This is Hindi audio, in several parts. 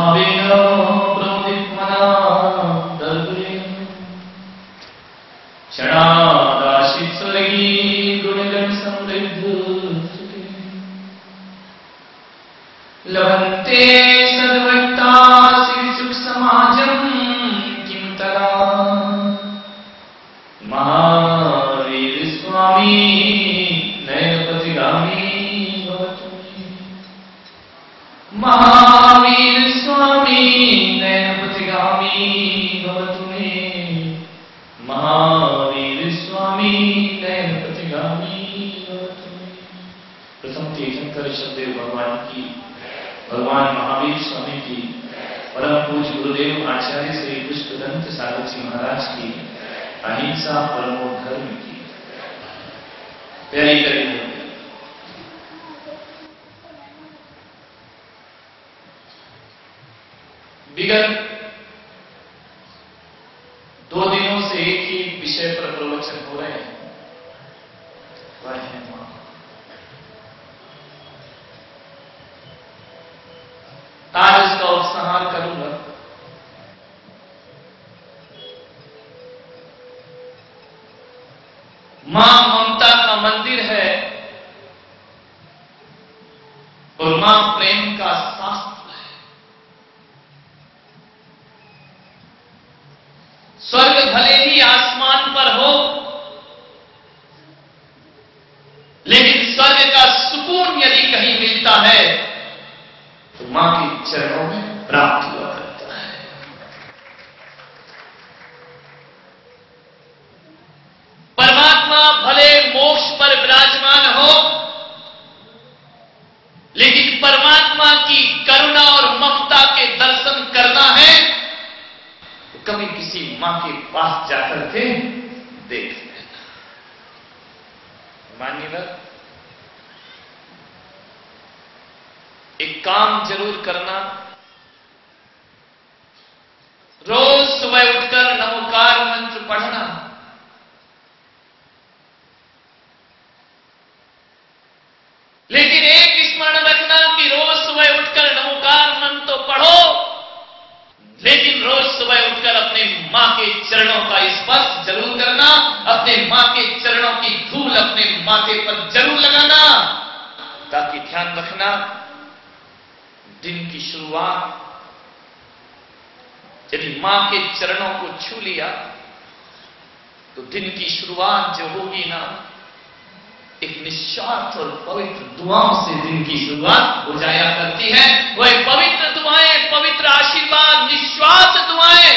भावेन प्रमुदितमना दर्दुरेण क्षणादाशित स्वर्गी गुणगण समृद्ध लभन्ते सद्भक्ता श्रीसुख समाजं किं तदा महावीर स्वामी नयनपथिगामी भवतु मे महावीर स्वामी नयनपथिगामी भवतु मे महावीर स्वामी नयनपथिगामी भवतु मे। प्रथम तीर्थंकर शब्देव भगवान की, भगवान महावीर स्वामी की, परम पूज्य गुरुदेव आचार्य श्री पुष्पदंत सागर जी महाराज की अहिंसा परमो धर्म की प्यारी करी है। विगत 2 दिनों से एक ही विषय पर प्रवचन हो रहे हैं, वह है मां। आज इसका उपसंहार करूंगा। मां ममता का मंदिर है और मां प्रेम का शास्त्र है। स्वर्ग भले ही आसमान पर हो, लेकिन स्वर्ग का सुकून यदि कहीं मिलता है तो मां के चरणों में प्राप्त हुआ करता है। परमात्मा भले मोक्ष पर विराजमान हो, लेकिन परमात्मा की करुणा और ममता के दर्शन करना है तो कभी किसी मां के पास जाकर के देख लेना। मानिएगा, एक काम जरूर करना, रोज सुबह उठकर नमोकार मंत्र पढ़ना। लेकिन एक स्मरण रखना कि रोज सुबह उठकर नमोकार मंत्र तो पढ़ो, लेकिन रोज सुबह उठकर अपने मां के चरणों का स्पर्श जरूर करना, अपने मां के चरणों की धूल अपने माथे पर जरूर लगाना, ताकि ध्यान रखना दिन की शुरुआत यदि मां के चरणों को छू लिया तो दिन की शुरुआत जो होगी ना, एक निस्वार्थ और पवित्र दुआओं से दिन की शुरुआत हो जाया करती है। वह पवित्र दुआएं, पवित्र आशीर्वाद, निस्वार्थ दुआएं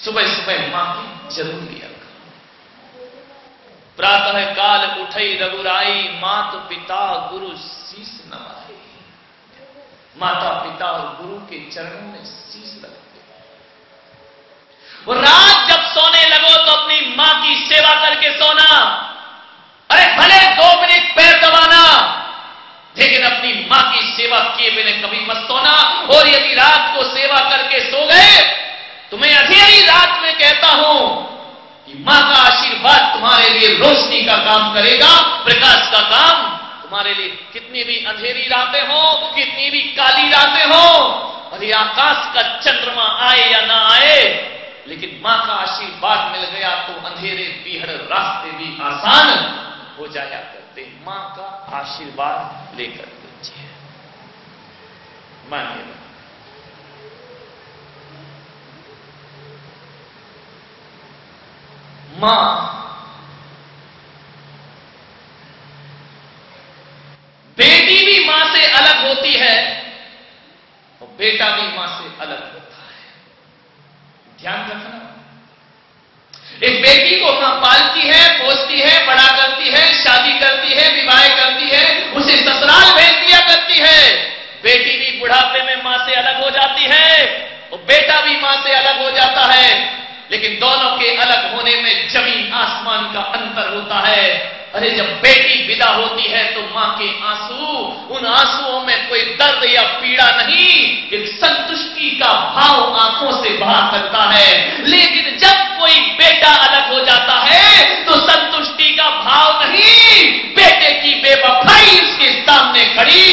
सुबह सुबह मां की जरूर लिया। प्रातः काल उठई रघुराई, मात पिता गुरु शीस नवाई। माता पिता और गुरु के चरणों में शीश लगते। और रात जब सोने लगो तो अपनी मां की सेवा करके सोना। अरे भले 2 मिनट पैर दबाना, लेकिन अपनी मां की सेवा किए बिना कभी मत सोना। और यदि रात को सेवा करके सो गए तो मैं अंधेरी रात में कहता हूं कि मां का आशीर्वाद तुम्हारे लिए रोशनी का काम करेगा, प्रकाश का काम। तुम्हारे लिए कितनी भी अंधेरी रातें हो, कितनी भी काली रातें हो, और ये आकाश का चंद्रमा आए या ना आए, लेकिन मां का आशीर्वाद मिल गया तो अंधेरे बीहड़ रास्ते भी आसान हो जाया करते। मां का आशीर्वाद लेकर दीजिए। मानिएगा, मां बेटी भी मां से अलग होती है और बेटा भी मां से अलग होता है। ध्यान रखना, एक बेटी को मां पालती है, पोसती है, बड़ा करती है, शादी करती है, विवाह करती है, उसे ससुराल भेज दिया करती है। बेटी भी बुढ़ापे में मां से अलग हो जाती है और बेटा भी मां से अलग हो जाता है, लेकिन दोनों के अलग होने में जमीन आसमान का अंतर होता है। अरे जब बेटी विदा होती है तो मां के आंसू, उन आंसुओं में कोई दर्द या पीड़ा नहीं, एक संतुष्टि का भाव आंखों से बहा करता है। लेकिन जब कोई बेटा अलग हो जाता है तो संतुष्टि का भाव नहीं, बेटे की बेवफाई उसके सामने खड़ी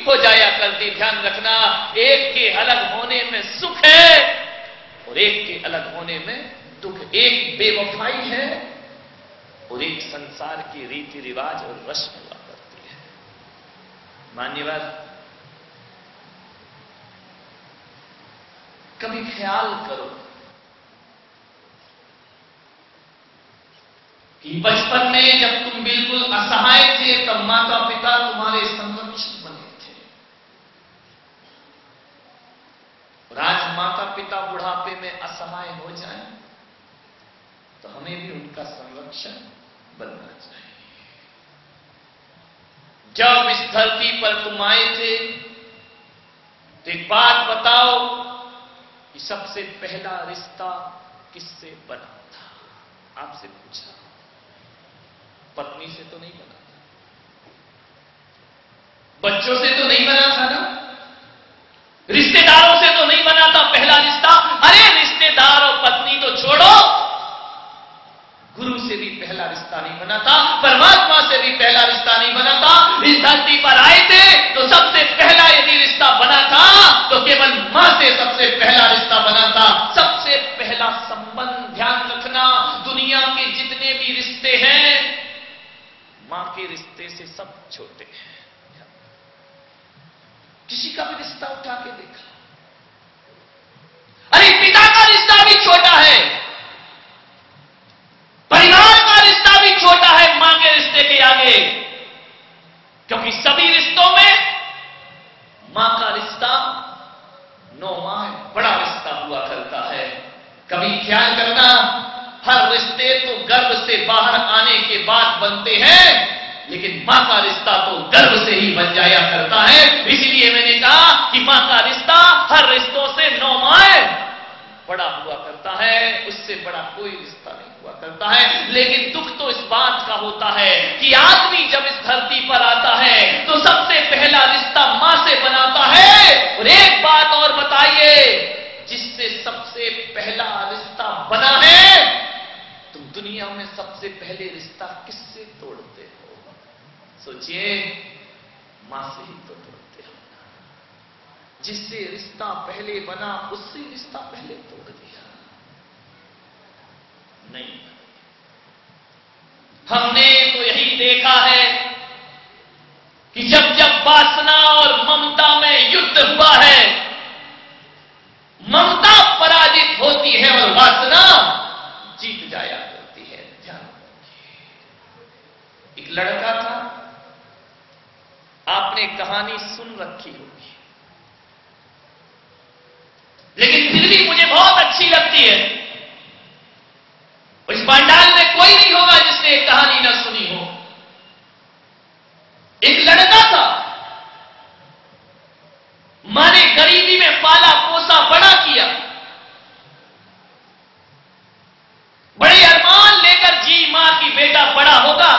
हो जाया करती। ध्यान रखना, एक के अलग होने में सुख है और एक के अलग होने में दुख। एक बेवफाई है और एक संसार की रीति रिवाज और रस्म हुआ करती है। मान्यवर, कभी ख्याल करो कि बचपन में जब तुम बिल्कुल असहाय थे तब माता पिता तुम्हारे संरक्षक बने थे, और आज माता पिता बुढ़ापे में असहाय हो जाएं तो हमें भी उनका संरक्षण बनना चाहिए। जब इस धरती पर तुम आए थे तो एक बात बताओ कि सबसे पहला रिश्ता किससे बना था? आपसे पूछा। पत्नी से तो नहीं बना था, बच्चों से तो नहीं बना था ना, रिश्तेदारों से तो नहीं बना था पहला रिश्ता। अरे रिश्तेदार और पत्नी तो छोड़ो, गुरु से भी पहला रिश्ता नहीं बना था, परमात्मा से भी पहला रिश्ता नहीं बना था। इस धरती पर आए थे तो सबसे पहला यदि रिश्ता बना था तो केवल मां से सबसे पहला रिश्ता बना था। सबसे पहला संबंध, ध्यान रखना, दुनिया के जितने भी रिश्ते हैं मां के रिश्ते से सब छोटे हैं। किसी का भी रिश्ता उठा के देखा, अरे पिता का रिश्ता भी छोटा है, परिवार का रिश्ता भी छोटा है मां के रिश्ते के आगे, क्योंकि सभी रिश्तों में मां का रिश्ता 9 माह बड़ा रिश्ता हुआ करता है। कभी ख्याल करना, हर रिश्ते तो गर्भ से बाहर आने के बाद बनते हैं, लेकिन मां का रिश्ता तो गर्भ से ही बन जाया करता है। इसलिए मैंने कहा कि मां का रिश्ता हर रिश्तों से 9 माह बड़ा हुआ करता है, उससे बड़ा कोई रिश्ता नहीं हुआ करता है। लेकिन दुख तो इस बात का होता है कि आदमी जब इस धरती पर आता है तो सबसे पहला रिश्ता मां से बनाता है। और एक बात और बताइए, जिससे सबसे पहला रिश्ता बना है, तुम दुनिया में सबसे पहले रिश्ता किससे तोड़ते हो? सोचिए, मां से ही तो तोड़ते हो। जिससे रिश्ता पहले बना उससे रिश्ता पहले तोड़ दिया। नहीं, हमने तो यही देखा है कि जब जब वासना और ममता में युद्ध हुआ है, ममता पराजित होती है और वासना जीत जाया करती है। ध्यान रखिए, एक लड़का था, आपने कहानी सुन रखी होगी, लेकिन फिर भी मुझे बहुत अच्छी लगती है। इस पंडाल में कोई नहीं होगा जिसने एक कहानी ना सुनी हो। एक लड़का था, मां ने गरीबी में पाला पोसा बड़ा किया, बड़े अरमान लेकर जी मां की बेटा बड़ा होगा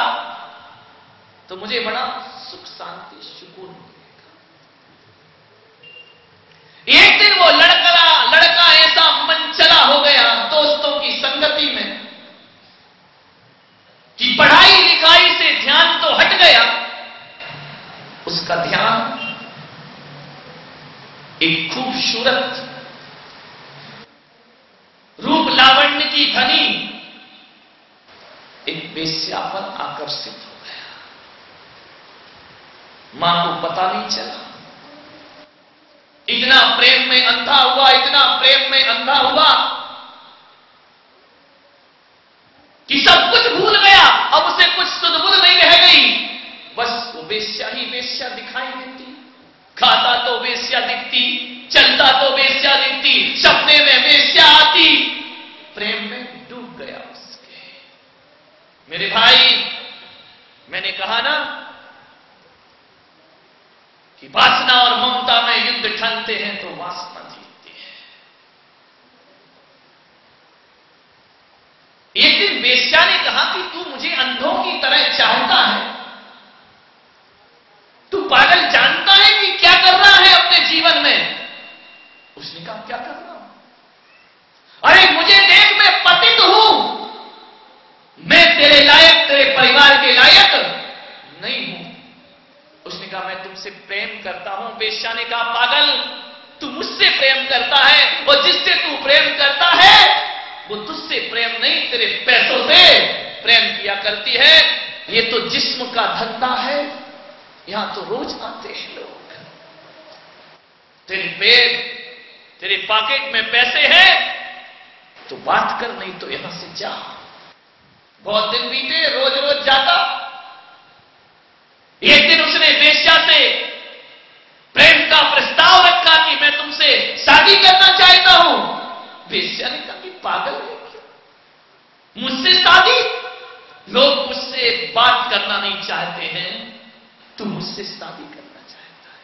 तो मुझे बड़ा सुख शांति सुकून मिलेगा। एक दिन वो लड़का ऐसा मनचला हो गया दोस्तों की संगति में कि पढ़ाई लिखाई से ध्यान तो हट गया, उसका ध्यान एक खूबसूरत रूप लावण्य की धनी एक वेश्या पर आकर्षित हो गया। मां को पता नहीं चला, इतना प्रेम में अंधा हुआ, इतना प्रेम में अंधा हुआ कि सब कुछ भूल गया। अब उसे कुछ सुध-बुध नहीं रह गई, बस वो वेश्या ही वेश्या दिखाई देती, खाता तो वेश्या दिखती, चलता तो वेश्या दिखती, सपने में वेश्या आती, प्रेम में डूब गया उसके। मेरे भाई, मैंने कहा ना कि वासना और ममता में युद्ध ठनते हैं तो वासना जीतती है। एक दिन वेश्या ने कहा कि तू मुझे अंधों की तरह चाहता है, तू पागल जानता है कि क्या कर रहा है अपने जीवन में? उसने कहा क्या कर रहा हूं? अरे मुझे देख, मैं पतित हूं, मैं तेरे लायक, तेरे परिवार के लायक नहीं हूं। उसने कहा मैं तुमसे प्रेम करता हूं। वेश्या ने कहा पागल, तू मुझसे प्रेम करता है और जिससे तू प्रेम करता है वो तुझसे प्रेम नहीं, तेरे पैसों से प्रेम किया करती है। ये तो जिस्म का धंधा है, यहां तो रोज आते हैं लोग। तेरे पॉकेट में पैसे हैं तो बात कर, नहीं तो यहां से जा। बहुत दिन बीते, रोज रोज जाता। एक दिन उसने वेश्या से प्रेम का प्रस्ताव रखा कि मैं तुमसे शादी करना चाहता हूं। वेश्या ने कहा कि पागल है क्या, मुझसे शादी? लोग मुझसे बात करना नहीं चाहते हैं, तू मुझसे शादी करना चाहता है।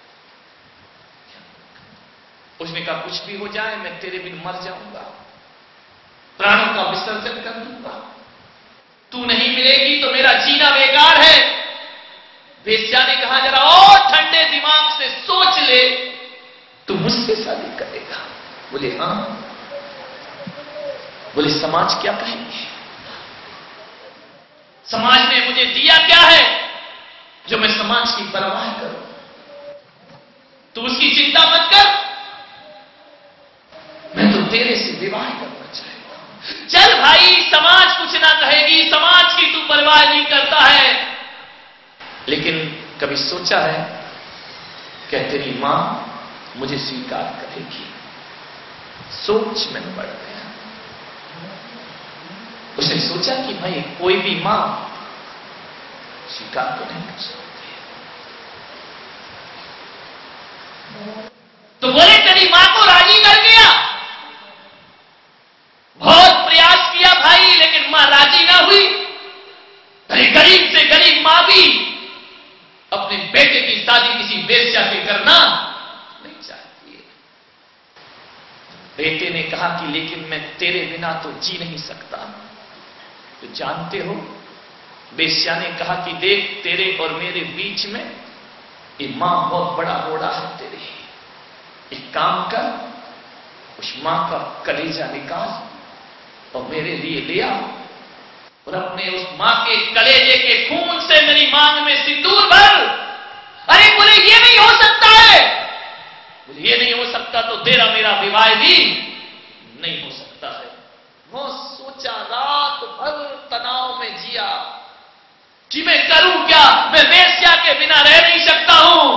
उसने कहा कुछ भी हो जाए मैं तेरे बिन मर जाऊंगा, प्राणों का विसर्जन कर दूंगा, तू नहीं मिलेगी तो मेरा जीना बेकार है। वेश्या ने कहा जरा और ठंडे दिमाग से सोच ले, तू मुझसे शादी करेगा? बोले हां। बोले समाज क्या कहेंगे, समाज ने मुझे दिया क्या है जो मैं समाज की परवाह करूं? तू उसकी चिंता मत कर, मैं तो तेरे से विवाह करना चाहता हूं। चल भाई, समाज कुछ ना कहेगी, समाज की तू परवाह नहीं करता है, लेकिन कभी सोचा है क्या तेरी मां मुझे स्वीकार करेगी? सोच में पड़ गया। उसने सोचा कि भाई कोई भी मां स्वीकार तो नहीं कर सकती। तो बोले तेरी मां को राजी कर गया। बहुत प्रयास किया भाई, लेकिन मां राजी ना हुई। अरे गरीब से गरीब मां भी अपने बेटे की शादी किसी वेश्या से करना नहीं चाहती है। बेटे ने कहा कि लेकिन मैं तेरे बिना तो जी नहीं सकता। तो जानते हो, वेश्या ने कहा कि देख तेरे और मेरे बीच में ये मां बहुत बड़ा रोड़ा है तेरे, एक काम कर, उस मां का कलेजा निकाल और मेरे लिए ले आओ और अपने उस मां के कलेजे के खून से मेरी मांग में सिंदूर भर। अरे बोले ये नहीं हो सकता है। बोले ये नहीं हो सकता तो तेरा मेरा विवाह भी नहीं हो सकता है। वो सोचा, रात भर तनाव में जिया कि मैं करूं क्या, मैं वेश्या के बिना रह नहीं सकता हूं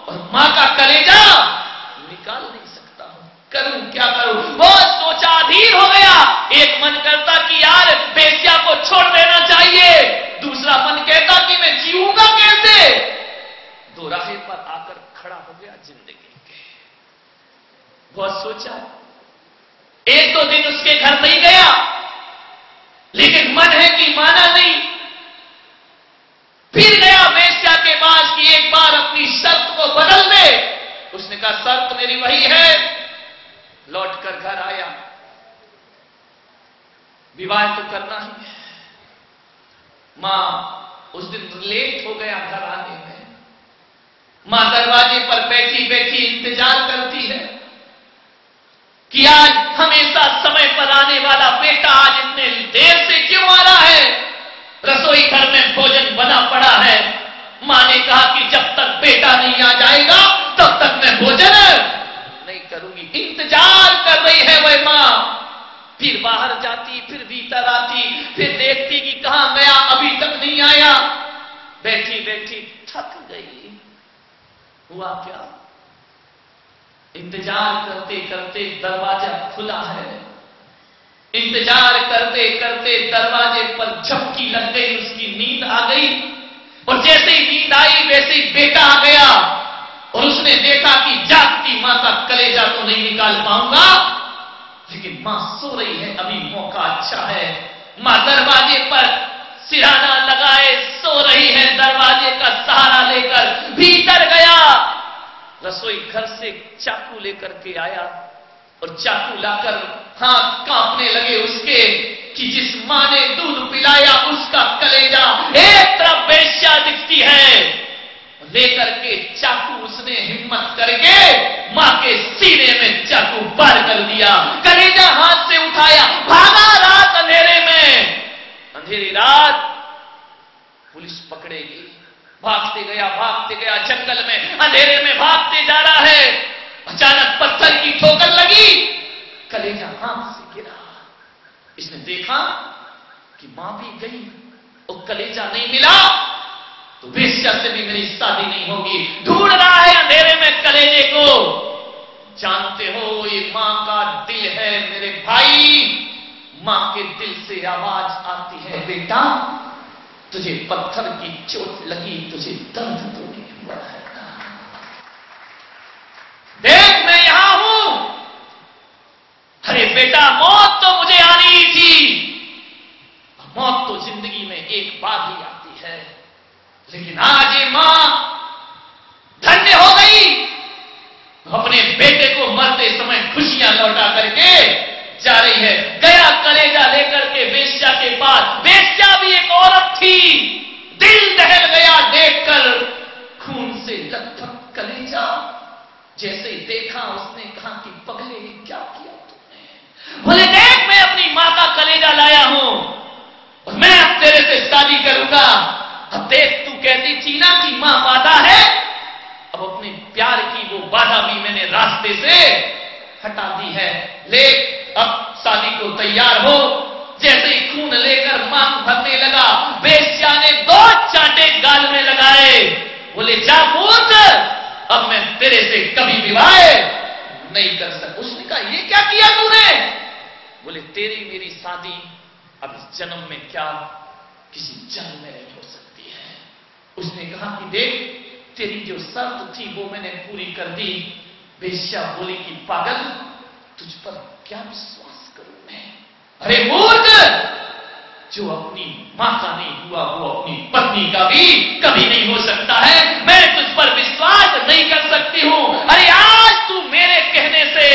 और मां का कलेजा निकाल नहीं सकता हूं, करूं क्या करूं। वो सोचा, अधीर हो गया। एक मन करता कि यार वेश्या को छोड़ देना चाहिए, दूसरा मन कहता कि मैं जीऊंगा कैसे। दो राहे पर आकर खड़ा हो गया जिंदगी के। बहुत सोचा, एक दो दिन उसके घर नहीं गया, लेकिन मन है कि माना नहीं। फिर गया वेश्या के पास कि एक बार अपनी शर्त को बदल दे। उसने कहा शर्त मेरी वही है। लौटकर घर आया, विवाह तो करना ही है। मां उस दिन लेट हो गया घर आने में। मां दरवाजे पर बैठी बैठी इंतजार करती है कि आज हमेशा समय पर आने वाला बेटा आज इतने देर से क्यों आ रहा है। रसोई घर में भोजन बना पड़ा है। मां ने कहा कि जब तक बेटा नहीं आ जाएगा तब तक मैं भोजन नहीं करूंगी। इंतजार कर रही है वह मां। फिर बाहर जाती, फिर भीतर आती, फिर देखती कि कहां गया, अभी तक नहीं आया। बैठी बैठी थक गई। हुआ क्या, इंतजार करते करते दरवाजा खुला है। इंतजार करते करते दरवाजे पर झपकी लग गई, उसकी नींद आ गई। और जैसे ही नींद आई वैसे ही बेटा आ गया और उसने देखा कि जागती मां का कलेजा तो नहीं निकाल पाऊंगा, लेकिन मां सो रही है, अभी मौका अच्छा है। मां दरवाजे पर सिरहाना लगाए सो रही है, दरवाजे का सहारा लेकर भीतर गया। रसोई घर से चाकू लेकर के आया और चाकू लाकर हाथ कांपने लगे उसके कि जिस मां ने दूध पिलाया उसका कलेजा। एक तरफ वेश्या दिखती है, लेकर के चाकू उसने हिम्मत करके मां के सीने में चाकू पार कर दिया। कलेजा हाथ से उठाया, भागा रात अंधेरे में। अंधेरी रात पुलिस पकड़ेगी। भागते गया जंगल में, अंधेरे में भागते जा रहा है। अचानक पत्थर पत्थर की ठोकर लगी, कलेजा हाथ से गिरा। इसने देखा कि मां भी गई और कलेजा नहीं मिला, तो वेश्या से भी मेरी शादी नहीं होगी। ढूंढ रहा है अंधेरे में कलेजे को। जानते हो ये मां का दिल है मेरे भाई। मां के दिल से आवाज आती है, बेटा तुझे पत्थर की चोट लगी, तुझे दर्द तो नहीं हुआ है। देख मैं यहां हूं। अरे बेटा मौत तो मुझे आनी ही थी। मौत तो जिंदगी में एक बार ही आती है, लेकिन आज ये मां धन्य हो गई, अपने बेटे को मरते समय खुशियां लौटा करके जा रही है। गया कलेजा लेकर के वेश्या के पास। वेश्या भी एक औरत थी। दिल दहल गया देखकर, खून से लथपथ कलेजा। जैसे ही देखा उसने कहा कि पगले क्या किया तुमने? बोले देख मैं अपनी मां का कलेजा लाया हूं और मैं अब तेरे से शादी करूंगा। अब देख तू कहती थी ना कि मां बाधा है, अब अपने प्यार की वो बाधा भी मैंने रास्ते से हटा दी है। ले अब शादी को तैयार हो। जैसे ही खून लेकर मांग भरने लगा, वेश्या ने 2 चांटे गाल में लगाए। बोले जा मूर्ख, अब मैं तेरे से कभी विवाह नहीं कर सकता। उसने कहा ये क्या किया तूने? बोले तेरी मेरी शादी अब इस जन्म में क्या किसी जन्म में नहीं हो सकती है। उसने कहा कि देख तेरी जो शर्त थी वो मैंने पूरी कर दी। वेश्या बोली कि पागल तुझ पर क्या विश्वास करूं मैं? अरे मूर्ख, जो अपनी मां का नहीं हुआ वो अपनी पत्नी का भी कभी नहीं हो सकता है। मैं तुझ पर विश्वास नहीं कर सकती हूं। अरे आज तू मेरे कहने से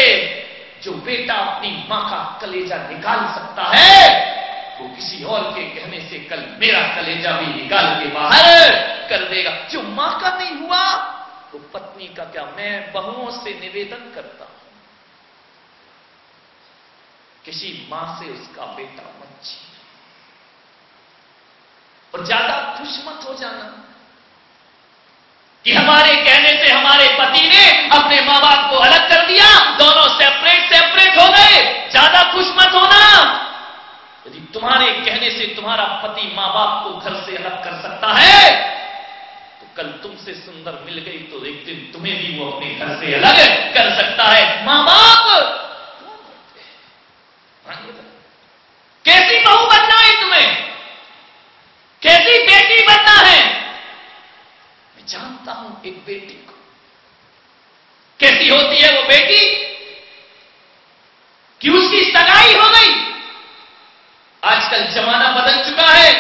जो बेटा अपनी मां का कलेजा निकाल सकता है, वो किसी और के कहने से कल मेरा कलेजा भी निकाल के बाहर कर देगा। जो मां का नहीं हुआ वो पत्नी का क्या? मैं बहुओं से निवेदन करता हूं, किसी मां से उसका बेटा मत छीनो और ज्यादा खुश मत हो जाना कि हमारे कहने से हमारे पति ने अपने मां बाप को अलग कर दिया, दोनों सेपरेट हो गए। ज्यादा खुश मत होना। यदि तुम्हारे कहने से तुम्हारा पति मां बाप को घर से अलग कर सकता है, तो कल तुमसे सुंदर मिल गई तो एक दिन तुम्हें भी वो अपने घर से अलग कर सकता है। मां बाप कौन होते हैं? कैसी बहू बनना है तुम्हें? कैसी बेटी बनना है? मैं जानता हूं एक बेटी को कैसी होती है वो बेटी कि उसकी सगाई हो गई। आजकल जमाना बदल चुका है।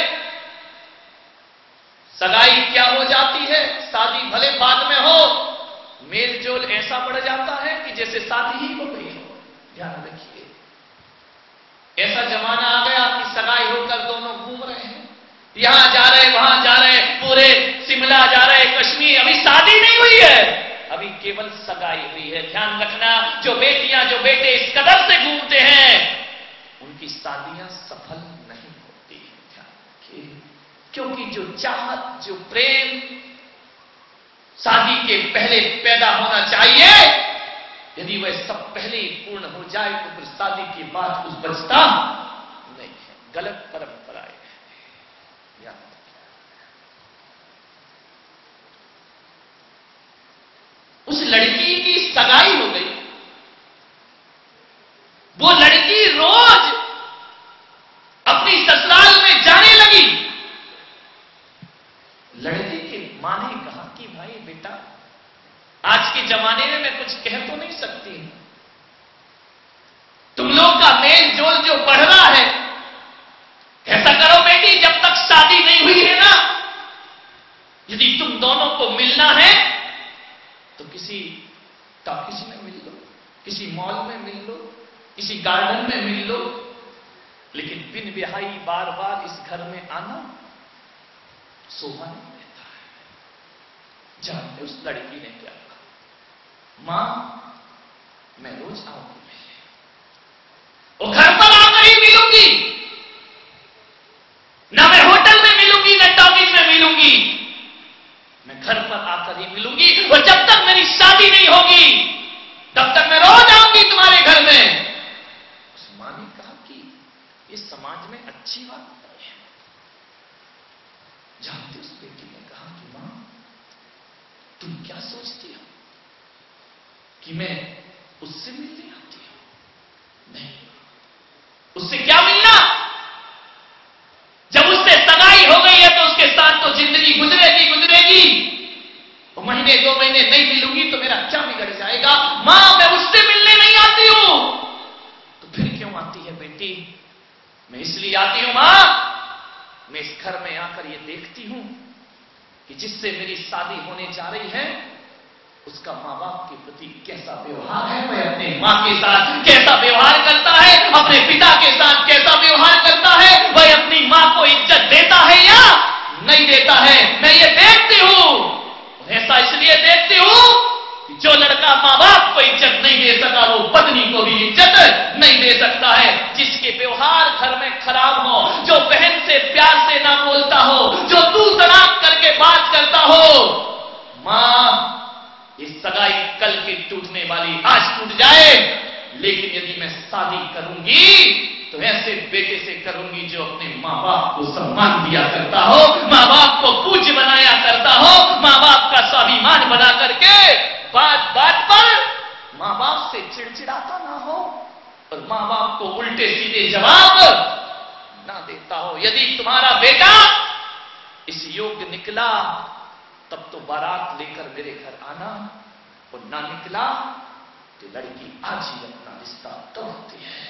सगाई क्या हो जाती है? शादी भले बाद में हो, मेल जोल ऐसा बढ़ जाता है कि जैसे शादी ही हो गई हो। ध्यान रखिए, ऐसा जमाना आ गया कि सगाई होकर दोनों घूम रहे हैं, यहां जा रहे वहां जा रहे, पूरे शिमला जा रहे, कश्मीर। अभी शादी नहीं हुई है, अभी केवल सगाई हुई है। ध्यान रखना, जो बेटियां जो बेटे इस कदर से घूमते हैं उनकी शादियां सफल नहीं होती। ध्यान रखिए, क्योंकि जो चाहत जो प्रेम शादी के पहले पैदा होना चाहिए, यदि वह सब पहले ही पूर्ण हो जाए तो फिर शादी के बाद कुछ बचता नहीं है। गलत परंपराएं हैं। उस लड़की की सगाई हो गई, वो लड़की रोज अपनी ससुराल में जाने लगी। लड़की की मां ने कहा कि भाई बेटा, आज के जमाने में मैं कुछ कह तो नहीं सकती, तुम लोग का मेल जोल जो बढ़ रहा है, ऐसा करो बेटी, जब तक शादी नहीं हुई है ना, यदि तुम दोनों को मिलना है तो किसी टॉकीज में मिल लो, किसी मॉल में मिल लो, किसी गार्डन में मिल लो, लेकिन बिन ब्याही बार बार इस घर में आना शोभा नहीं देता है। जानते उस लड़की ने क्या कहा? मां मैं रोज आऊंगी मिलने, वो घर पर आकर ही मिलूंगी, ना मैं होटल में मिलूंगी ना टॉकीज में मिलूंगी, मैं घर पर आकर ही मिलूंगी। और जब तक मेरी शादी नहीं होगी तब तक मैं रोज समाज में अच्छी बात नहीं है। जानते उस बेटी ने कहा कि मां, तुम क्या सोचती हो कि मैं उससे मिलने आती हूं? नहीं, उससे क्या मिलना? जब उससे सगाई हो गई है तो उसके साथ तो जिंदगी गुजरेगी। तो महीने 2 महीने नहीं मिलूंगी तो मेरा क्या बिगड़ जाएगा? मां, मैं उससे मिलने नहीं आती हूं। तो फिर क्यों आती है बेटी? मैं इसलिए आती हूं मां, मैं इस घर में आकर ये देखती हूं कि जिससे मेरी शादी होने जा रही है उसका मां बाप के प्रति कैसा व्यवहार है, वह अपने मां के साथ कैसा व्यवहार करता है, अपने पिता के साथ कैसा व्यवहार करता है, वह अपनी मां को इज्जत देता है या नहीं देता है। मैं ये देखती हूं। ऐसा इसलिए देखती हूं कि जो लड़का मां बाप को इज्जत नहीं दे सका वो पत्नी को भी इज्जत नहीं दे सकता है। जिसके व्यवहार घर में खराब हो, जो बहन से प्यार से ना बोलता हो, जो तू तड़ाक करके बात करता हो, मां, ये सगाई कल की टूटने वाली आज टूट जाए, लेकिन यदि मैं शादी करूंगी तो ऐसे बेटे से करूंगी जो अपने मां बाप को सम्मान दिया करता हो, मां बाप को पूज्य बनाया करता हो, मां बाप का स्वाभिमान बना करके बात बात पर मां बाप से चिड़चिड़ाता ना हो और मां बाप को उल्टे सीधे जवाब ना देता हो। यदि तुम्हारा बेटा इस योग्य निकला तब तो बारात लेकर मेरे घर आना, और ना निकला तो लड़की आज ही अपना रिश्ता तोड़ती है।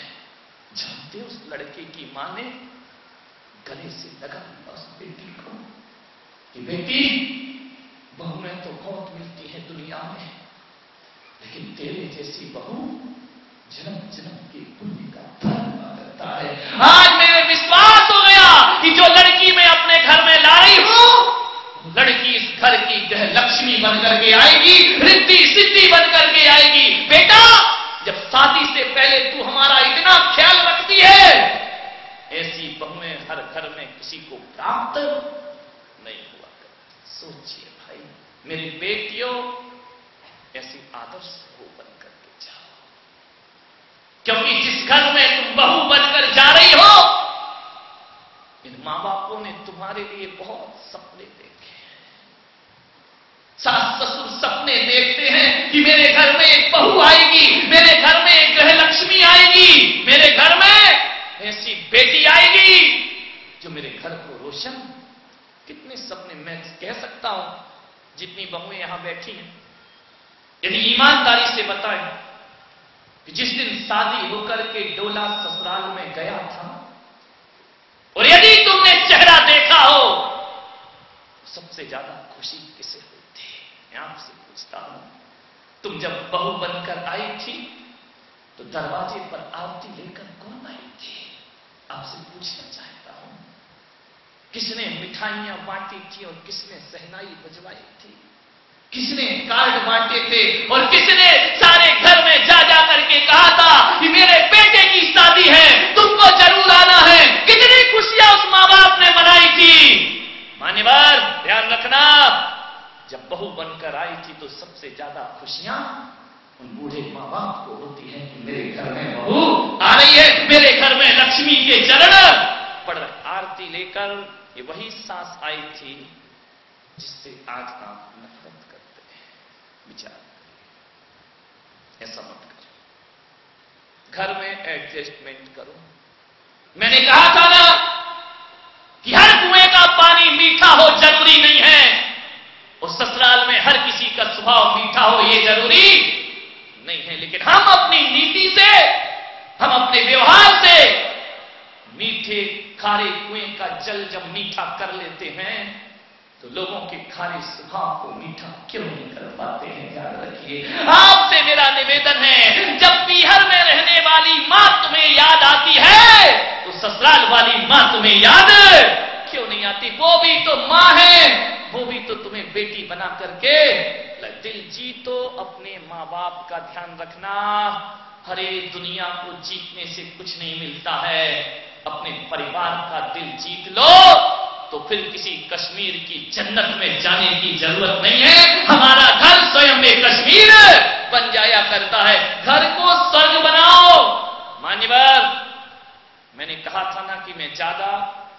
जानते उस लड़के की मां ने गले से लगा उस बेटी को कि बेटी, बहुएं तो बहुत मिलती है दुनिया में, लेकिन तेरे जैसी बहू जन्म जन्म के पुण्य का फल करता है। आज मेरे विश्वास हो गया कि जो लड़की मैं अपने घर में ला रही हूं, लड़की इस घर की लक्ष्मी बनकर के आएगी, रिद्धि सिद्धि बनकर के आएगी। बेटा, जब शादी से पहले तू हमारा इतना ख्याल रखती है, ऐसी बहुएं हर घर में किसी को प्राप्त नहीं हुआ करती। सोचिए भाई, मेरी बेटियों, ऐसी आदर्श बहू बनकर के जाओ, क्योंकि जिस घर में तुम बहू बनकर जा रही हो, इन मां बापों ने तुम्हारे लिए बहुत सपने देखे हैं। सास ससुर सपने देखते हैं कि मेरे घर में एक बहू आएगी, मेरे घर में एक गृहलक्ष्मी आएगी, मेरे घर में ऐसी बेटी आएगी जो मेरे घर को रोशन। कितने सपने मैं कह सकता हूं, जितनी बहुएं यहां बैठी हैं, यदि ईमानदारी से बताएं कि जिस दिन शादी होकर के डोला ससुराल में गया था, और यदि तुमने चेहरा देखा हो, सबसे ज्यादा खुशी किसे होती है? मैं आपसे पूछता हूं, तुम जब बहू बनकर आई थी तो दरवाजे पर आरती लेकर कौन आई थी? आपसे पूछना चाहता हूं, किसने मिठाइयां बांटी थी और किसने सहनाई बजवाई थी? किसने कार्ड बांटे थे और किसने सारे घर में जा जा करके कहा था कि मेरे बेटे की शादी है, तुमको जरूर आना है? कितनी खुशियां उस मां बाप ने मनाई थी। मान्यवर, ध्यान रखना, जब बहू बनकर आई थी तो सबसे ज्यादा खुशियां उन बूढ़े मां बाप को होती है कि मेरे घर में बहू आ रही है, मेरे घर में लक्ष्मी के चरण पड़ रहे। आरती लेकर ये वही सास आई थी जिससे आज आप नफरत करते हैं। विचार, ऐसा मत करो, घर में एडजस्टमेंट करो। मैंने कहा था ना कि हर कुएं का पानी मीठा हो जरूरी नहीं है, और ससुराल में हर किसी का स्वभाव मीठा हो ये जरूरी नहीं है, लेकिन हम अपनी नीति से, हम अपने व्यवहार से मीठे खारे कुएं का जल जब मीठा कर लेते हैं तो लोगों के खारे स्वभाव को मीठा क्यों नहीं कर पाते हैं? याद रखिए, आपसे मेरा निवेदन है, जब पीहर में रहने वाली मां तुम्हें याद आती है तो ससुराल वाली मां तुम्हें याद क्यों नहीं आती? वो भी तो मां है, वो भी तो तुम्हें बेटी बना करके दिल जीतो। अपने मां बाप का ध्यान रखना। हरे दुनिया को जीतने से कुछ नहीं मिलता है, अपने परिवार का दिल जीत लो तो फिर किसी कश्मीर की जन्नत में जाने की जरूरत नहीं है। हमारा घर स्वयं में कश्मीर बन जाया करता है। घर को स्वर्ग बनाओ। मान्यवर, मैंने कहा था ना कि मैं ज्यादा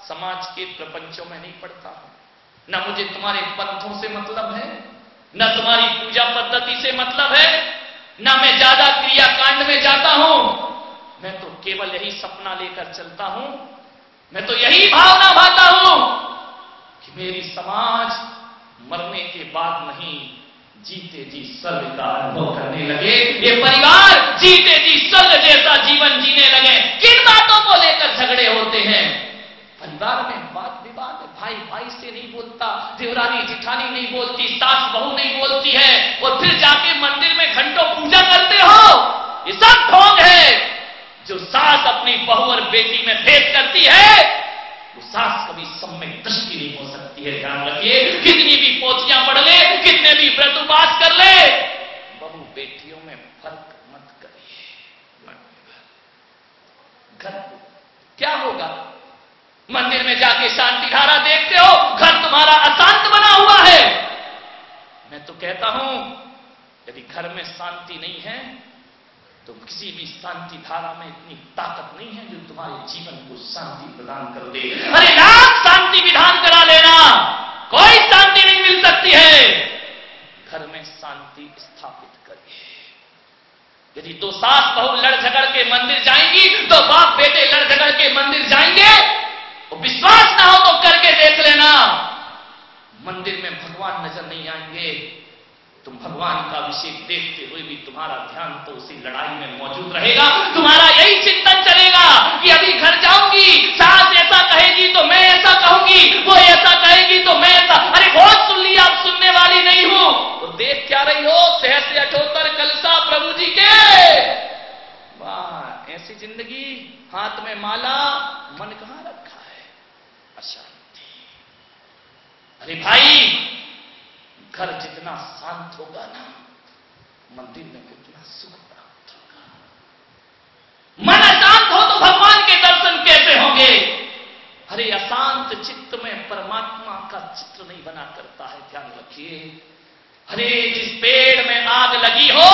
समाज के प्रपंचों में नहीं पड़ता हूं, ना मुझे तुम्हारे पंथों से मतलब है, ना तुम्हारी पूजा पद्धति से मतलब है, ना मैं ज्यादा क्रियाकांड में जाता हूं। मैं तो केवल यही सपना लेकर चलता हूं, मैं तो यही भावना भाता हूं कि मेरी समाज मरने के बाद नहीं, जीते जी स्वर्ग का अनुभव करने लगे, ये परिवार जीते जी स्वर्ग जैसा जीवन जीने लगे। किन बातों को लेकर झगड़े होते हैं? परिवार में वाद विवाद, भाई भाई से नहीं बोलता, देवरानी जिठानी नहीं बोलती, सास बहू नहीं बोलती है, और फिर जाके मंदिर में घंटों पूजा करते हो। ये सब ढोंग है। जो सास अपनी बहू और बेटी में भेद करती है, वो सास कभी सम्यक दृष्टि नहीं हो सकती है। ध्यान रखिए, कितनी भी पोथियां पढ़ ले, कितने भी व्रत उपवास कर ले, बहू बेटियों में फर्क मत करिए। घर क्या होगा? मंदिर में जाके शांति धारा देखते हो, घर तुम्हारा अशांत बना हुआ है। मैं तो कहता हूं, यदि घर में शांति नहीं है तो किसी भी शांति धारा में इतनी ताकत नहीं है जो तुम्हारे जीवन को शांति प्रदान कर दे। अरे लाख शांति विधान करा लेना, कोई शांति नहीं मिल सकती है। घर में शांति स्थापित करिए। यदि दो सास बहू लड़ झगड़ के मंदिर जाएंगी, तो बाप बेटे लड़ झगड़ के मंदिर जाएंगे। और विश्वास ना हो तो करके देख लेना, मंदिर में भगवान नजर नहीं आएंगे। तुम भगवान का अभिषेक देखते हुए भी तुम्हारा ध्यान तो उसी लड़ाई में मौजूद रहेगा। तुम्हारा यही चिंतन चलेगा कि अभी घर जाऊंगी, सास ऐसा कहेगी तो मैं ऐसा कहूंगी, वो ऐसा कहेगी तो मैं ऐसा। अरे बहुत सुन ली, आप सुनने वाली नहीं हूं तो देख क्या रही हो? सहस्त्र 78 कलसा प्रभु जी के। वाह, ऐसी जिंदगी, हाथ में माला, मन कहां रखा है? अशांति। अरे भाई, घर जितना शांत होगा ना, मंदिर में उतना सुख प्राप्त होगा। मन अशांत हो तो भगवान के दर्शन कैसे होंगे? अरे अशांत चित्त में परमात्मा का चित्र नहीं बना करता है। ध्यान रखिए। अरे जिस पेड़ में आग लगी हो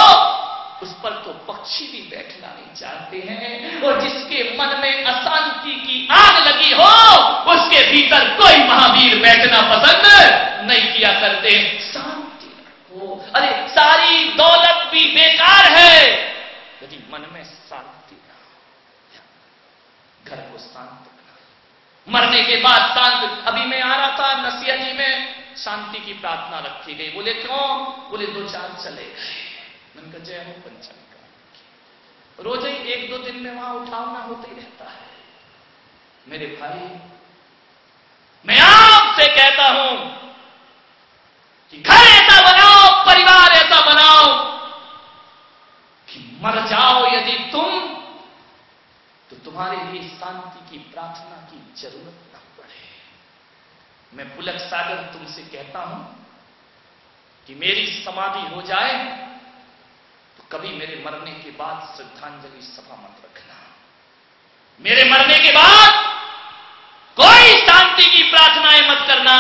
उस पर तो पक्षी भी बैठना नहीं चाहते हैं, और जिसके मन में अशांति की आग लगी हो उसके भीतर कोई महावीर बैठना पसंद नहीं किया करते। शांति रखो। अरे सारी दौलत भी बेकार है यदि मन में शांति ना हो। घर को शांत रखना। मरने के बाद शांत। अभी मैं आ रहा था नसिया जी में, शांति की प्रार्थना रखी गई। बोले क्यों? बोले 2-4 चले गए। मैंने कहा जय हो पंचांग। रोज ही 1-2 दिन में वहां उठावना होता ही रहता है। मेरे भाई, मैं आपसे कहता हूं कि घर ऐसा बनाओ, परिवार ऐसा बनाओ कि मर जाओ यदि तुम, तो तुम्हारे लिए शांति की प्रार्थना की जरूरत न पड़े। मैं पुलक सागर तुमसे कहता हूं कि मेरी समाधि हो जाए तो कभी मेरे मरने के बाद श्रद्धांजलि सभा मत रखना। मेरे मरने के बाद कोई शांति की प्रार्थनाएं मत करना,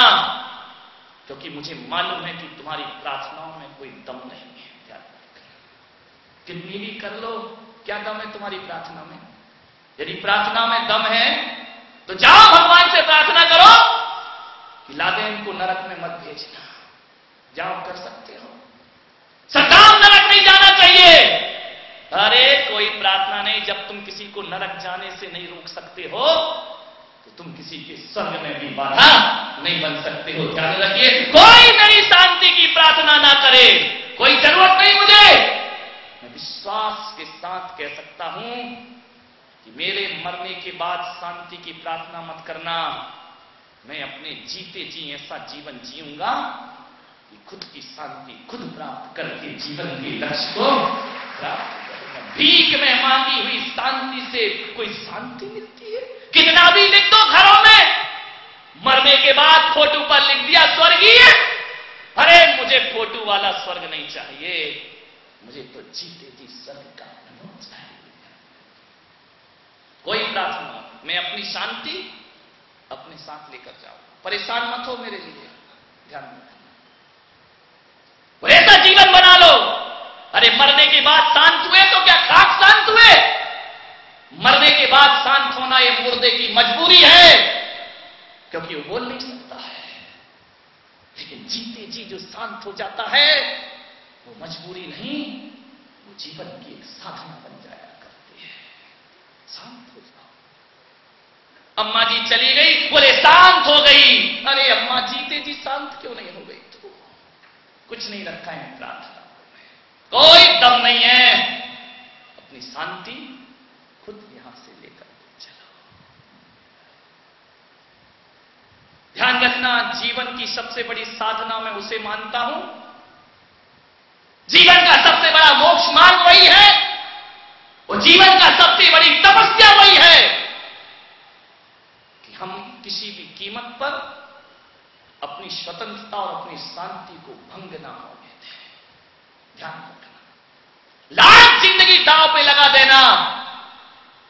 क्योंकि मुझे मालूम है कि तुम्हारी प्रार्थनाओं में कोई दम नहीं है। ध्यान रखना। कितनी भी कर लो, क्या दम है तुम्हारी प्रार्थना में? यदि प्रार्थना में दम है तो जाओ भगवान से प्रार्थना करो कि लादेन को नरक में मत भेजना। जाओ, कर सकते हो। सद्दाम नरक नहीं जाना चाहिए। अरे कोई प्रार्थना नहीं। जब तुम किसी को नरक जाने से नहीं रोक सकते हो तो तुम किसी के स्वर्ग में भी बाधा नहीं बन सकते हो। ध्यान रखिए, कोई मेरी शांति की प्रार्थना ना करे, कोई जरूरत नहीं मुझे। मैं विश्वास के साथ कह सकता हूं कि मेरे मरने के बाद शांति की प्रार्थना मत करना। मैं अपने जीते जी ऐसा जीवन जीऊंगा कि खुद की शांति खुद प्राप्त करके जीवन के लक्ष्य को प्राप्त करूंगा। भीख में मांगी हुई शांति से कोई शांति मिलती है? कितना भी लिख दो घरों में, मरने के बाद फोटो पर लिख दिया स्वर्गीय। अरे मुझे फोटो वाला स्वर्ग नहीं चाहिए, मुझे तो जीते जी स्वर्ग का अनुभव चाहिए। कोई प्रार्थना, मैं अपनी शांति अपने साथ लेकर जाऊं। परेशान मत हो मेरे लिए। ध्यान रखना, ऐसा जीवन बना लो। अरे मरने के बाद शांत हुए तो क्या खाक शांत हुए? मरने के बाद शांत होना ये मुर्दे की मजबूरी है। वो बोल नहीं सकता है, लेकिन जीते जी जो शांत हो जाता है वो मजबूरी नहीं, वो जीवन की एक साधना बन जाया करती है। शांत हो जाओ। अम्मा जी चली गई, बोले शांत हो गई। अरे अम्मा जीते जी शांत क्यों नहीं हो गई? तो कुछ नहीं रखा है प्रार्थना में, कोई दम नहीं है। अपनी शांति खुद यहां से लेकर चलो। ध्यान रखना, जीवन की सबसे बड़ी साधना मैं उसे मानता हूं, जीवन का सबसे बड़ा मोक्ष मार्ग वही है, और जीवन का सबसे बड़ी तपस्या वही है कि हम किसी भी कीमत पर अपनी स्वतंत्रता और अपनी शांति को भंग ना होने दें। ध्यान रखना, लाख जिंदगी दांव पे लगा देना,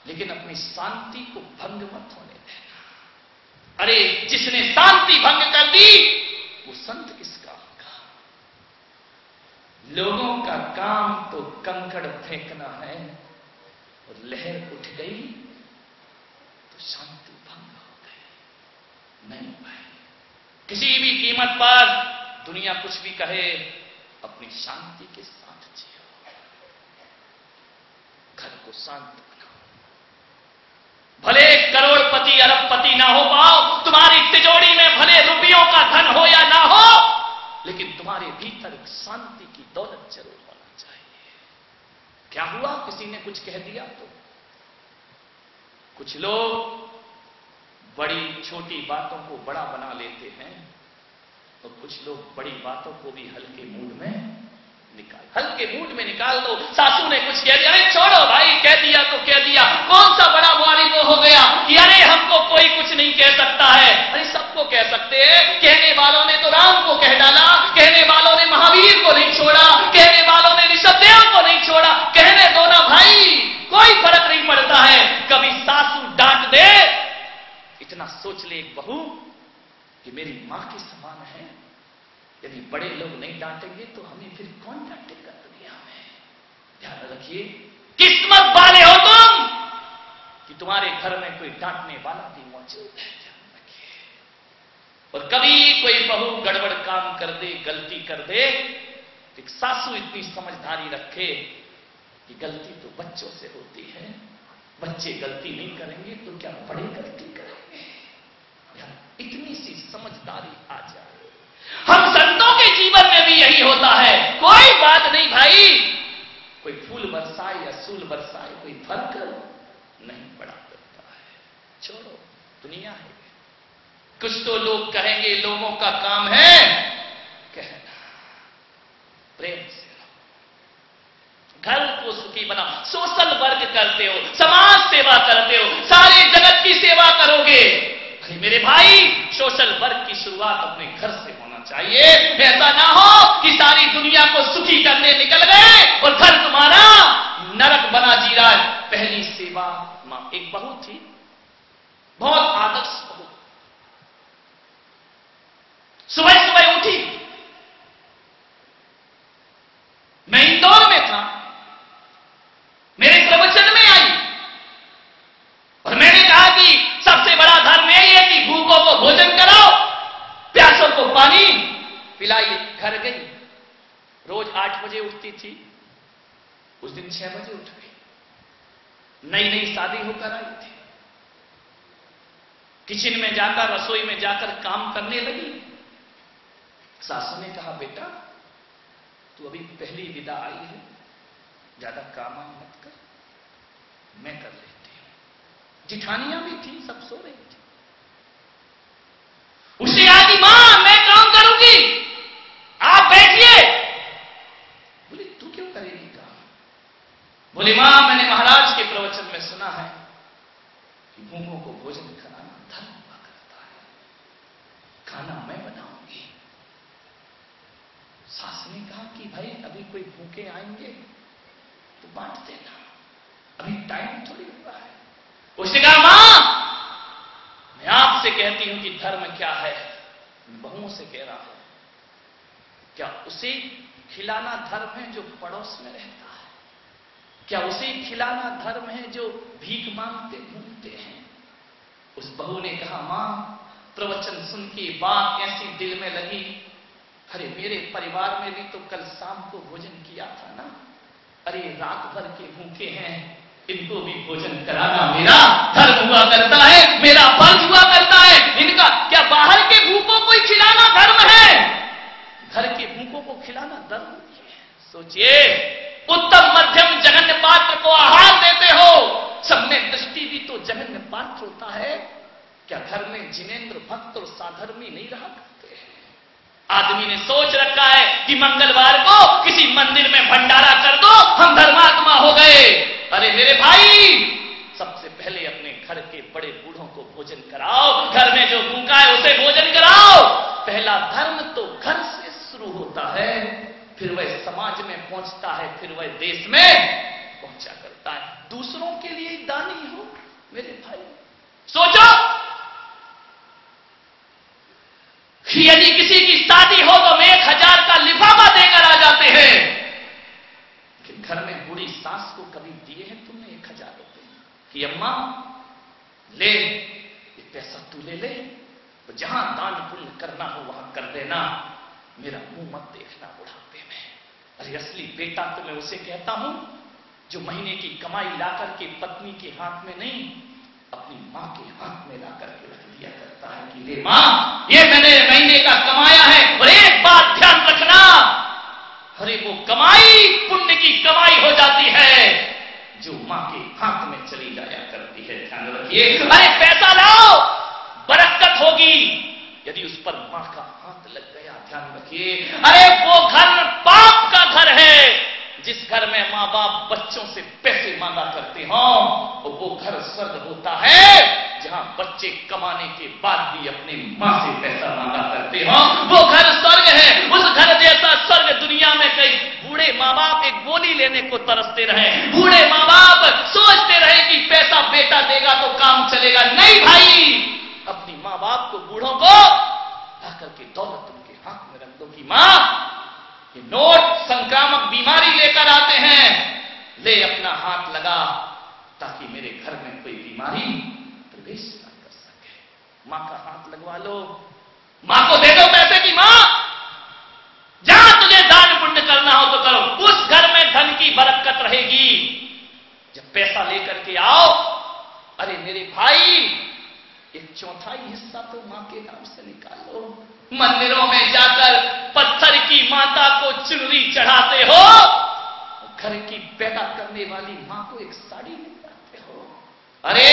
लेकिन अपनी शांति को भंग मत होने देना। अरे जिसने शांति भंग कर दी वो संत किस काम का? लोगों का काम तो कंकड़ फेंकना है, और लहर उठ गई तो शांति भंग हो गई। नहीं भाई, किसी भी कीमत पर दुनिया कुछ भी कहे, अपनी शांति के साथ जियो। घर को शांत बनाओ। भले करोड़पति अरबपति ना हो पाओ, तुम्हारी तिजोरी में भले रुपयों का धन हो या ना हो, लेकिन तुम्हारे भीतर एक शांति की दौलत जरूर होना चाहिए। क्या हुआ, किसी ने कुछ कह दिया तो? कुछ लोग बड़ी छोटी बातों को बड़ा बना लेते हैं, तो कुछ लोग बड़ी बातों को भी हल्के मूड में हल्के मूड में निकाल दो। सासू ने कुछ कह दिया, अरे छोड़ो भाई, कह दिया तो कह दिया, कौन सा बड़ा बुआरी को हो गया कि अरे हमको कोई कुछ नहीं कह सकता है। अरे सबको कह सकते हैं, कहने वालों ने तो राम को कह डाला, कहने वालों ने महावीर को नहीं छोड़ा, कहने वालों ने ऋषभदेव को नहीं छोड़ा, कहने दो ना भाई, कोई फर्क नहीं पड़ता है। कभी सासू डांट दे, इतना सोच ले एक बहू कि मेरी मां के समान है, यदि बड़े लोग नहीं डांटेंगे तो हमें फिर कौन डांटेगा दुनिया में? ध्यान रखिए, किस्मत वाले हो तुम कि तुम्हारे घर में कोई डांटने वाला भी मौजूद है। ध्यान रखिए। और कभी कोई बहू गड़बड़ काम कर दे, गलती कर दे, तो एक सासू इतनी समझदारी रखे कि गलती तो बच्चों से होती है, बच्चे गलती नहीं करेंगे तो क्या बड़े गलती करेंगे? इतनी सी समझदारी आ जाए। हम संतों के जीवन में भी यही होता है। कोई बात नहीं भाई, कोई फूल बरसाए या सूल बरसाए, कोई फर्क नहीं पड़ा करता है। छोड़ो, दुनिया है। कुछ तो लोग कहेंगे, लोगोलोगों का काम है कहना। प्रेम से घर को सुखी बनाओ, सोशल वर्क करते हो, समाज सेवा करते हो, सारे जगत की सेवा करोगे। अरे मेरे भाई, सोशल वर्क की शुरुआत अपने घर से होना चाहिए। ऐसा ना हो कि सारी दुनिया को सुखी करने निकल गए और घर तुम्हारा नरक बना जी रहा है। पहली सेवा मां, एक बहू थी, बहुत आदर्श बहू, सुबह सुबह उठी, मैं इंदौर में था, मेरे प्रवचन में आई और मैंने कहा कि सबसे बड़ा धर्म यही है कि भूखों को भोजन कराओ, प्यासों को पानी पिलाइए। घर गई, रोज 8 बजे उठती थी, उस दिन 6 बजे उठ गई। नई नई शादी होकर आई थी, किचन में जाकर, रसोई में जाकर काम करने लगी। सासू ने कहा, बेटा तू अभी पहली विदा आई है, ज्यादा काम मत कर, मैं कर लेती हूं। जिठानियां भी थी, सब सो रही थी। उसने कहा कि मां मैं काम करूंगी, आप बैठिए। बोली तू क्यों करेगी काम? बोली मां मैंने महाराज के प्रवचन में सुना है कि भूखों को भोजन कराना धर्म हुआ करता है, खाना मैं बनाऊंगी। सास ने कहा कि भाई अभी कोई भूखे आएंगे तो बांट देना, अभी टाइम थोड़ी हुआ है। उसने कहा मां मैं आपसे कहती हूं कि धर्म क्या है, बहुओं से कह रहा हूं, क्या उसे खिलाना धर्म है जो पड़ोस में रहता है? क्या उसे खिलाना धर्म है जो भीख मांगते घूमते हैं? उस बहू ने कहा मां प्रवचन सुन के बात ऐसी दिल में लगी, अरे मेरे परिवार में भी तो कल शाम को भोजन किया था ना, अरे रात भर के भूखे हैं, इनको भी भोजन कराना मेरा धर्म हुआ करता है, मेरा फर्ज हुआ करता है। इनका क्या बाहर के भूखों को ही खिलाना धर्म है? घर के भूखों को खिलाना धर्म नहीं है। सोचिए, उत्तम मध्यम जघन्य पात्र को आहार देते हो, सब में दृष्टि भी तो जघन्य पात्र होता है। क्या घर में जिनेंद्र भक्त और साधर्मी नहीं रहा करते हैं? आदमी ने सोच रखा है कि मंगलवार को किसी मंदिर में भंडारा कर दो, हम धर्मात्मा हो गए। अरे मेरे भाई, सबसे पहले अपने घर के बड़े बूढ़ों को भोजन कराओ, घर में जो भूखा है उसे भोजन कराओ। पहला धर्म तो घर से शुरू होता है, फिर वह समाज में पहुंचता है, फिर वह देश में पहुंचा करता है। दूसरों के लिए दानी हो मेरे भाई। सोचो, यदि किसी की शादी हो तो 1000 का लिफाफा देकर आ जाते हैं, लेकिन घर में बूढ़ी सास को कभी दिए हैं तुमने 1000 रुपए कि अम्मा ले, ये पैसा तू ले ले, तो जहां दान पुण्य करना हो वहां कर देना, मेरा मुंह मत देखना बुढ़ापे में। अरे असली बेटा तो मैं उसे कहता हूं जो महीने की कमाई लाकर के पत्नी के हाथ में नहीं, अपनी मां के हाथ में लाकर के रख दिया करता है कि ले मां, ये मैंने महीने का कमाया है। और एक बात ध्यान रखना, अरे वो कमाई पुण्य की कमाई हो जाती है जो मां के हाथ में चली जाया करती है। ध्यान रखिए, अरे पैसा लाओ, बरकत होगी, यदि उस पर मां का हाथ लग गया, ध्यान रखिए, अरे वो घर पाप का घर है। जिस घर में मां बाप बच्चों से पैसे मांगा करते हो, तो वो घर स्वर्ग होता है जहां बच्चे कमाने के बाद भी अपने मां से पैसा मांगा करते हो, वो घर स्वर्ग है। उस घर जैसा स्वर्ग दुनिया में कई बूढ़े माँ बाप एक गोली लेने को तरसते रहे, बूढ़े माँ बाप सोचते रहे कि पैसा बेटा देगा तो काम चलेगा। नहीं भाई, अपनी माँ बाप को, बूढ़ों को लाकर के दौलत उनके हाथ में रख दो कि मां, ये नोट संक्रामक बीमारी लेकर आते हैं, ले अपना हाथ लगा ताकि मेरे घर में कोई बीमारी प्रवेश न कर सके। मां का हाथ लगवा लो, मां को दे दो पैसे की मां, जहां तुझे दान पुण्य करना हो तो करो, उस घर में धन की बरकत रहेगी। जब पैसा लेकर के आओ, अरे मेरे भाई, एक चौथाई हिस्सा तो मां के नाम से निकालो। मंदिरों में जाकर पत्थर की माता को चुनरी चढ़ाते हो, घर की पैदा करने वाली मां को एक साड़ी निकालते हो। अरे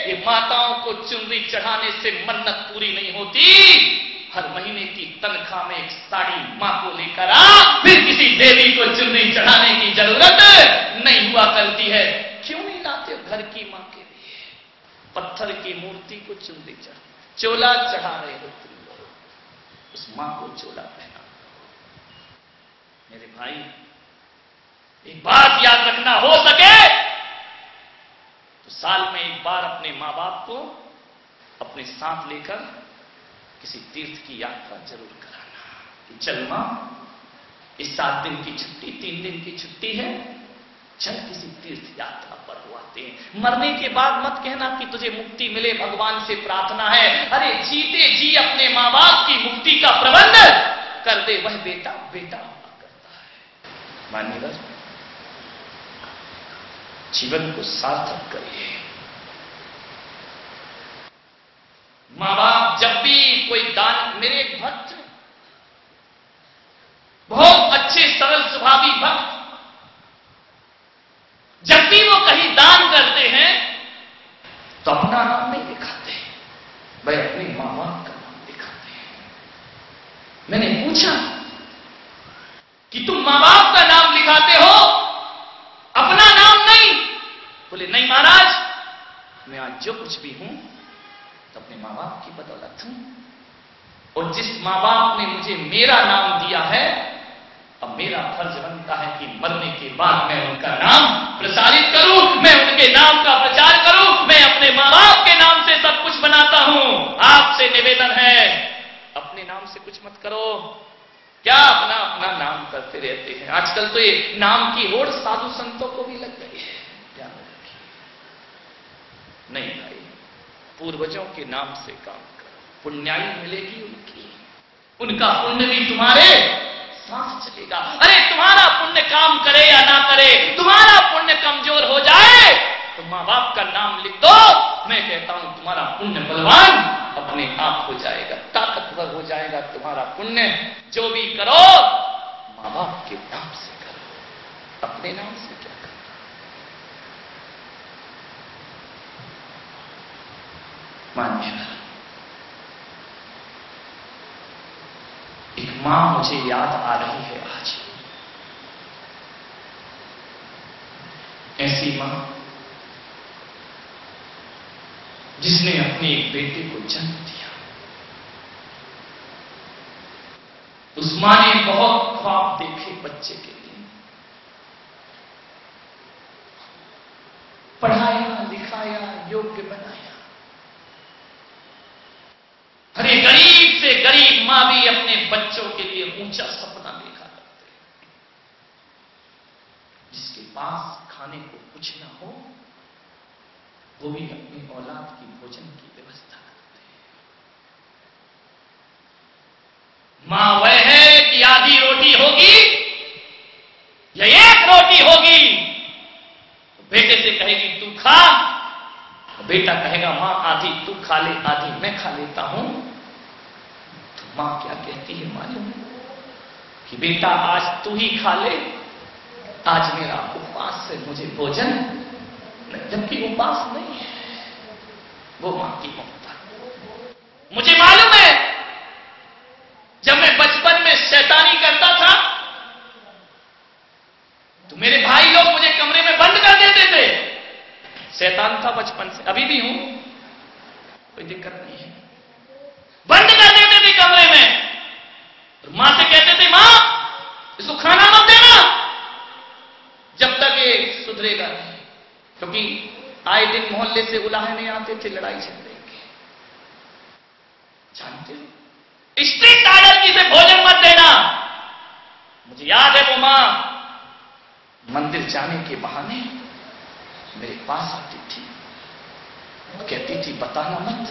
ये माताओं को चुनरी चढ़ाने से मन्नत पूरी नहीं होती। हर महीने की तनख्वाह में एक साड़ी मां को लेकर आ, फिर किसी देवी को चुनरी चढ़ाने की जरूरत नहीं हुआ करती है। क्यों नहीं लाते हो घर की मां के लिए? पत्थर की मूर्ति को चुनरी चढ़ा, चोला चढ़ा रहे हो तुम लोग, उस मां को चोला पहना। मेरे भाई, एक बात याद रखना, हो सके तो साल में एक बार अपने मां बाप को अपने साथ लेकर किसी तीर्थ की यात्रा जरूर कराना कि चल मां, इस 7 दिन की छुट्टी, 3 दिन की छुट्टी है, चल किसी तीर्थ यात्रा पर हो आते हैं। मरने के बाद मत कहना कि तुझे मुक्ति मिले, भगवान से प्रार्थना है। अरे जीते जी अपने मां बाप की मुक्ति का प्रबंध कर दे, वह बेटा बेटा हुआ करता है। मान्यवर, जीवन को सार्थक करिए। मां बाप जब भी कोई दान, मेरे एक भक्त, बहुत अच्छे सरल स्वभावी भक्त, जब भी वो कहीं दान करते हैं तो अपना नाम नहीं लिखाते, वह अपने मां बाप का नाम लिखाते हैं। मैंने पूछा कि तुम मां बाप का नाम लिखाते हो, अपना नाम नहीं? बोले नहीं महाराज, मैं आज जो कुछ भी हूं तो अपने मां बाप की बदौलत हूं, और जिस मां बाप ने मुझे मेरा नाम दिया है, अब मेरा फर्ज बनता है कि मरने के बाद मैं उनका नाम प्रसारित करूं, मैं उनके नाम का प्रचार करूं। मैं अपने मां बाप के नाम से सब कुछ बनाता हूं। आपसे निवेदन है, अपने नाम से कुछ मत करो। क्या अपना अपना नाम करते रहते हैं? आजकल तो ये नाम की होड़ साधु संतों को भी लग गई है। ध्यान रखिए, नहीं भाई, पूर्वजों के नाम से काम करो। पुण्याई मिलेगी उनका पुण्य भी तुम्हारे साथ चलेगा। अरे तुम्हारा पुण्य काम करे या ना करे, तुम्हारा पुण्य कमजोर हो जाए तो मां बाप का नाम लिख दो, मैं कहता हूं तुम्हारा पुण्य बलवान अपने आप हो जाएगा, ताकतवर हो जाएगा तुम्हारा पुण्य। जो भी करो मां बाप के नाम से करो, अपने नाम से क्या करो। मान्यवर, एक मां मुझे याद आ रही है आज, ऐसी मां जिसने अपने एक बेटे को जन्म दिया। उस मां ने बहुत ख्वाब देखे बच्चे के लिए, पढ़ाया लिखाया योग्य बनाया। अरे गरीब से गरीब मां भी अपने बच्चों के लिए ऊंचा सपना देखा करते हैं। जिसके पास खाने को कुछ ना हो वो भी अपनी औलाद की भोजन की व्यवस्था करते हैं। मां वह है कि आधी रोटी होगी या एक रोटी होगी, तो बेटे से कहेगी तू खा, बेटा कहेगा मां आधी तू खा ले आधी मैं खा लेता हूं। तो मां क्या कहती है मालूम कि बेटा आज तू ही खा ले, आज मेरा उपवास है, मुझे भोजन, जबकि उपवास नहीं है। वो मां की ममता। मुझे मालूम है जब मैं बचपन में शैतानी करता था तो मेरे भाई लोग मुझे कमरे में बंद कर देते थे। शैतान था बचपन से, अभी भी हूं, कोई दिक्कत नहीं है। बंद कर देते थे कमरे में और मां से कहते थे मां इसको खाना मत देना जब तक ये सुधरेगा नहीं, क्योंकि आए दिन मोहल्ले से उलाहने आते थे लड़ाई झगड़े के। जानते हो स्ट्रिक्ट आर्डर की से भोजन मत देना। मुझे याद है वो मां मंदिर जाने के बहाने मेरे पास आती थी, कहती थी बताना मत,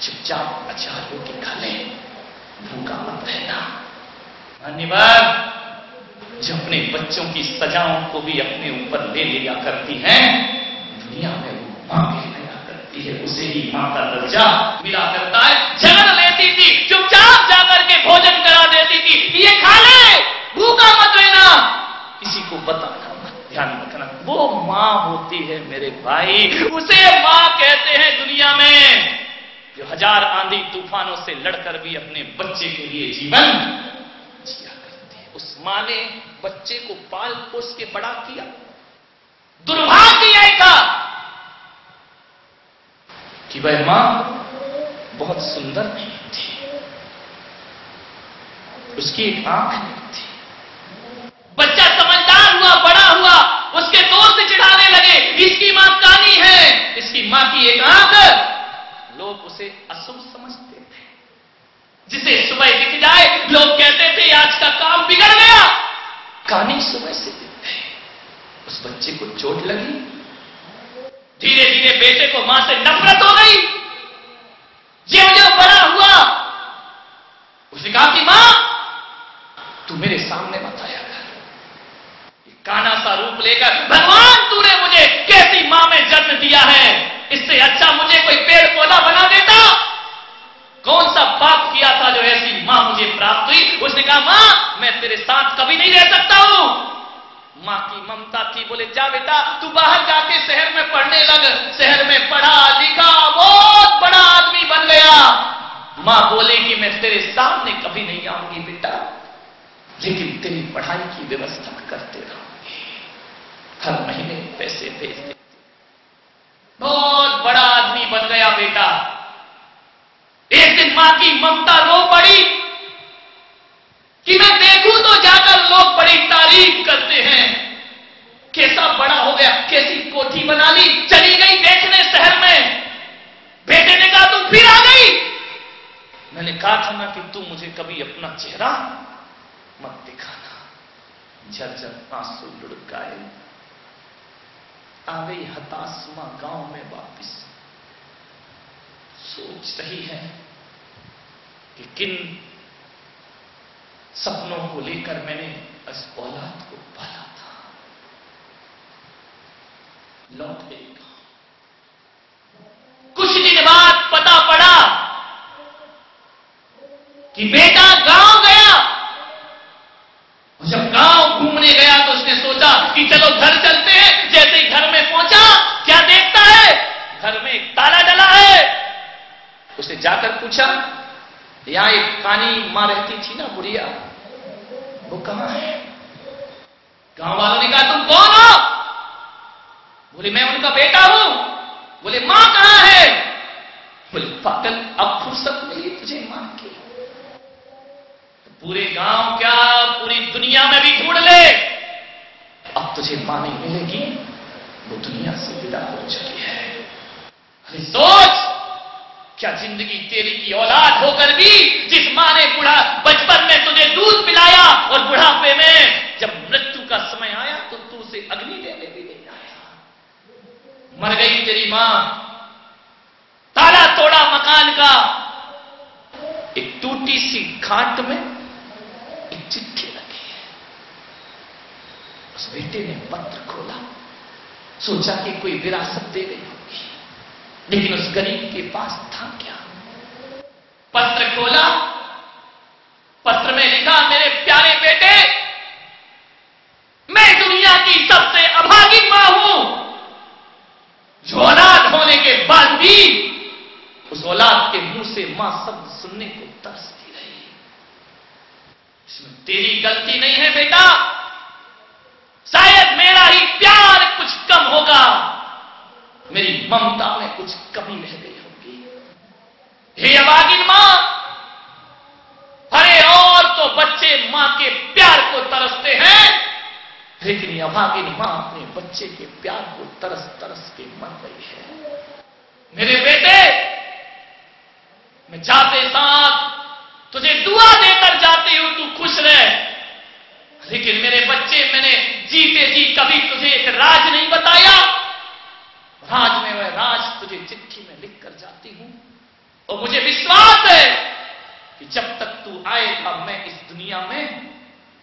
चुपचाप अचार रोटी खा ले, भूखा मत रहना। धन्यवाद। जो अपने बच्चों की सजाओं को भी अपने ऊपर ले लिया करती हैं, दुनिया में वो मां कहलाया करती है, उसे ही मां का दर्जा मिला करता है। झगड़ लेती थी, चुपचाप जाकर के भोजन करा देती थी, ये खा ले, भूखा मत रहना, किसी को बताना मत, ध्यान रखना। वो मां होती है मेरे भाई, उसे मां कहते हैं दुनिया में, जो हजार आंधी तूफानों से लड़कर भी अपने बच्चे के लिए जीवन जिया करती है। उस मां ने बच्चे को पाल पोस के बड़ा किया। दुर्भाग्य यह था कि वह मां बहुत सुंदर नहीं थी, उसकी एक आंख नहीं थी। बच्चा समझदार हुआ, बड़ा हुआ, उसके दोस्त चिढ़ाने लगे इसकी मां कानी है, इसकी मां की एक आंख। लोग उसे अशुभ समझते थे, जिसे सुबह दिख जाए लोग कहते थे आज का काम बिगड़ गया। कानी सुबह से दिखते, उस बच्चे को चोट लगी, धीरे धीरे बेटे को मां से नफरत हो गई। ज्यों-ज्यों बड़ा हुआ उसने कहा कि मां तू मेरे सामने मत आया कर, काना सा रूप लेकर भगवान तूने मुझे कैसी मां में जन्म दिया है, इससे अच्छा मुझे कोई पेड़ पौधा बना देता। कौन सा पाप किया था जो ऐसी मां मुझे प्राप्त हुई। उसने कहा मां मैं तेरे साथ कभी नहीं रह सकता हूं। मां की ममता थी, बोले जा बेटा तू बाहर जाके शहर में पढ़ने लग। शहर में पढ़ा लिखा बहुत बड़ा आदमी बन गया। मां बोले कि मैं तेरे सामने कभी नहीं आऊंगी बेटा, लेकिन तेरी पढ़ाई की व्यवस्था करते रहूंगी, हर महीने पैसे भेज देती। बहुत बड़ा आदमी बन गया बेटा। एक दिन मां की ममता रो पड़ी कि मैं देखूं तो जाकर लोग बड़ी तारीफ करते हैं, कैसा बड़ा हो गया, कैसी कोठी बना ली, चली गई देखने शहर में। बेटे ने कहा तुम फिर आ गई। मैंने कहा था ना कि तू मुझे कभी अपना चेहरा मत दिखाना। झरझर आंसू लुढ़काए आ गई हताश मां गांव में वापिस। सोच रही है कि किन सपनों को लेकर मैंने इस औलाद को पाला था। लौट देगा। कुछ दिन बाद पता पड़ा कि बेटा गांव गया। और जब गांव घूमने गया तो उसने सोचा कि चलो घर चलते हैं। जैसे ही घर में पहुंचा, क्या देखता है? घर में एक ताला डला है। उसने जाकर पूछा, यहां एक कानी मां रहती थी ना, बुढ़िया, वो कहां है? गांव वालों ने कहा, तुम कौन हो? बोले, मैं उनका बेटा हूं। बोले, मां कहां है? बोले, पागल, अब फुर्सत मिली तुझे मां की? तो पूरे गांव क्या, पूरी दुनिया में भी ढूंढ ले, अब तुझे मां नहीं मिलेगी, वो दुनिया से विदा हो चुकी है। अरे सोच, क्या जिंदगी तेरी की औलाद होकर भी, जिस मां ने बचपन में तुझे दूध पिलाया और बुढ़ापे में जब मृत्यु का समय आया तो तू उसे अग्नि देने भी नहीं आया। मर गई तेरी मां। ताला तोड़ा मकान का। एक टूटी सी खाट में एक चिट्ठी रखी है। उस बेटे ने पत्र खोला, सोचा कि कोई विरासत दे गई होगी, लेकिन उस गरीब के पास था क्या? पत्र खोला, पत्र में लिखा, मेरे प्यारे बेटे, मैं दुनिया की सबसे अभागी मां हूं, जो औलाद होने के बाद भी उस औलाद के मुंह से मां शब्द सुनने को तरसती रही। इसमें तेरी गलती नहीं है बेटा, शायद मेरा ही प्यार कुछ कम होगा, मेरी ममता में कुछ कमी रह गई होगी। हे अभागिन मां, अरे और तो बच्चे मां के प्यार को तरसते हैं, लेकिन ये अभागिन मां अपने बच्चे के प्यार को तरस तरस के मर गई है। मेरे बेटे, मैं जाते साथ तुझे दुआ देकर जाती हूं, तू खुश रह, लेकिन मेरे बच्चे, मैंने जीते जी कभी तुझे एक राज नहीं बताया। राज में वह राज तुझे चिट्ठी में लिख कर जाती हूं, और मुझे विश्वास है कि जब तक तू आएगा मैं इस दुनिया में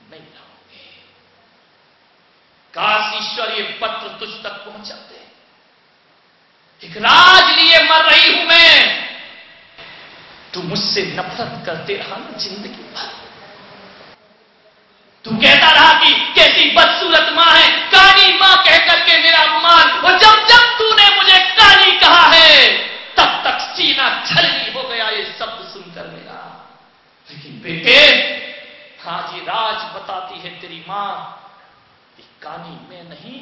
नहीं रहूंगी। काश ईश्वर ये पत्र तुझ तक पहुंचा दे। एक राज लिए मर रही हूं मैं, तू मुझसे नफरत करते रहा ना जिंदगी भर। तू कहता रहा कि कैसी बदसूरत मां है, काली मां कह करके मेरा अपमान, और जब जब तूने मुझे काली कहा है तब तक सीना छलनी हो गया ये शब्द सुनकर मेरा। लेकिन बेटे, आज ये राज बताती है तेरी मां कि काली मैं नहीं,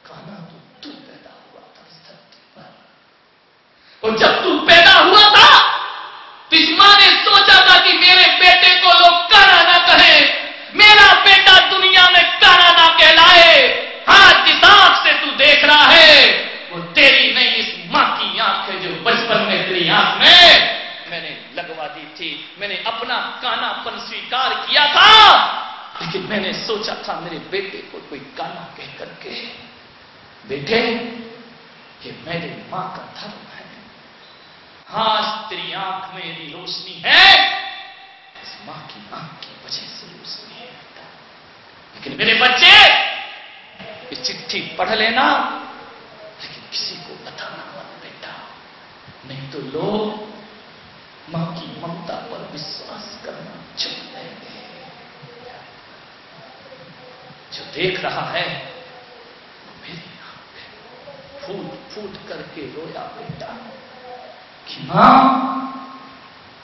काना तो तू पैदा हुआ था इस धरती पर। और जब तू पैदा हुआ था तो इस मां ने सोचा था कि मेरे बेटे को लोग काना ना कहें, मेरा बेटा दुनिया में काना ना कहलाए। आज जिस आंख से तू देख रहा है वो तेरी नहीं, इस मां की आंख है जो बचपन में तेरी आंख में मैंने लगवा दी थी। मैंने अपना कानापन स्वीकार किया था, लेकिन मैंने सोचा था मेरे बेटे को कोई काना कह करके, बेटे ये मेरी मां का धर्म है। आज तेरी आंख में यदि रोशनी है, इस मां की आंख की वजह से रोशनी है। लेकिन मेरे बच्चे, ये चिट्ठी पढ़ लेना, लेकिन किसी को बताना मत बेटा, नहीं तो लोग मां की ममता पर विश्वास करना छोड़ देंगे। जो देख रहा है वो मेरी आंख है। फूट फूट करके रोया बेटा कि मां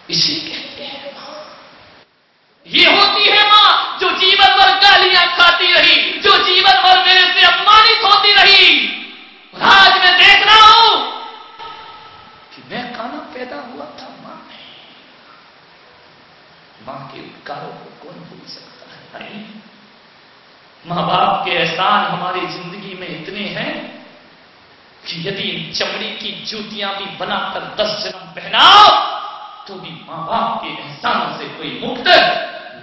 इसी कहते हैं मां। ये होती है मां जो जीवन भर गालियां खाती रही, जो जीवन भर मेरे से अपमानित होती रही। आज मैं देख रहा हूं कि मैं काना पैदा हुआ था, मां नहीं। मां के उपकारों को कौन भूल सकता है? नहीं, मां बाप के एहसान हमारी जिंदगी में इतने हैं कि यदि चमड़ी की जूतियां भी बनाकर 10 जन्म पहनाओ तो भी मां बाप के एहसानों से कोई मुक्त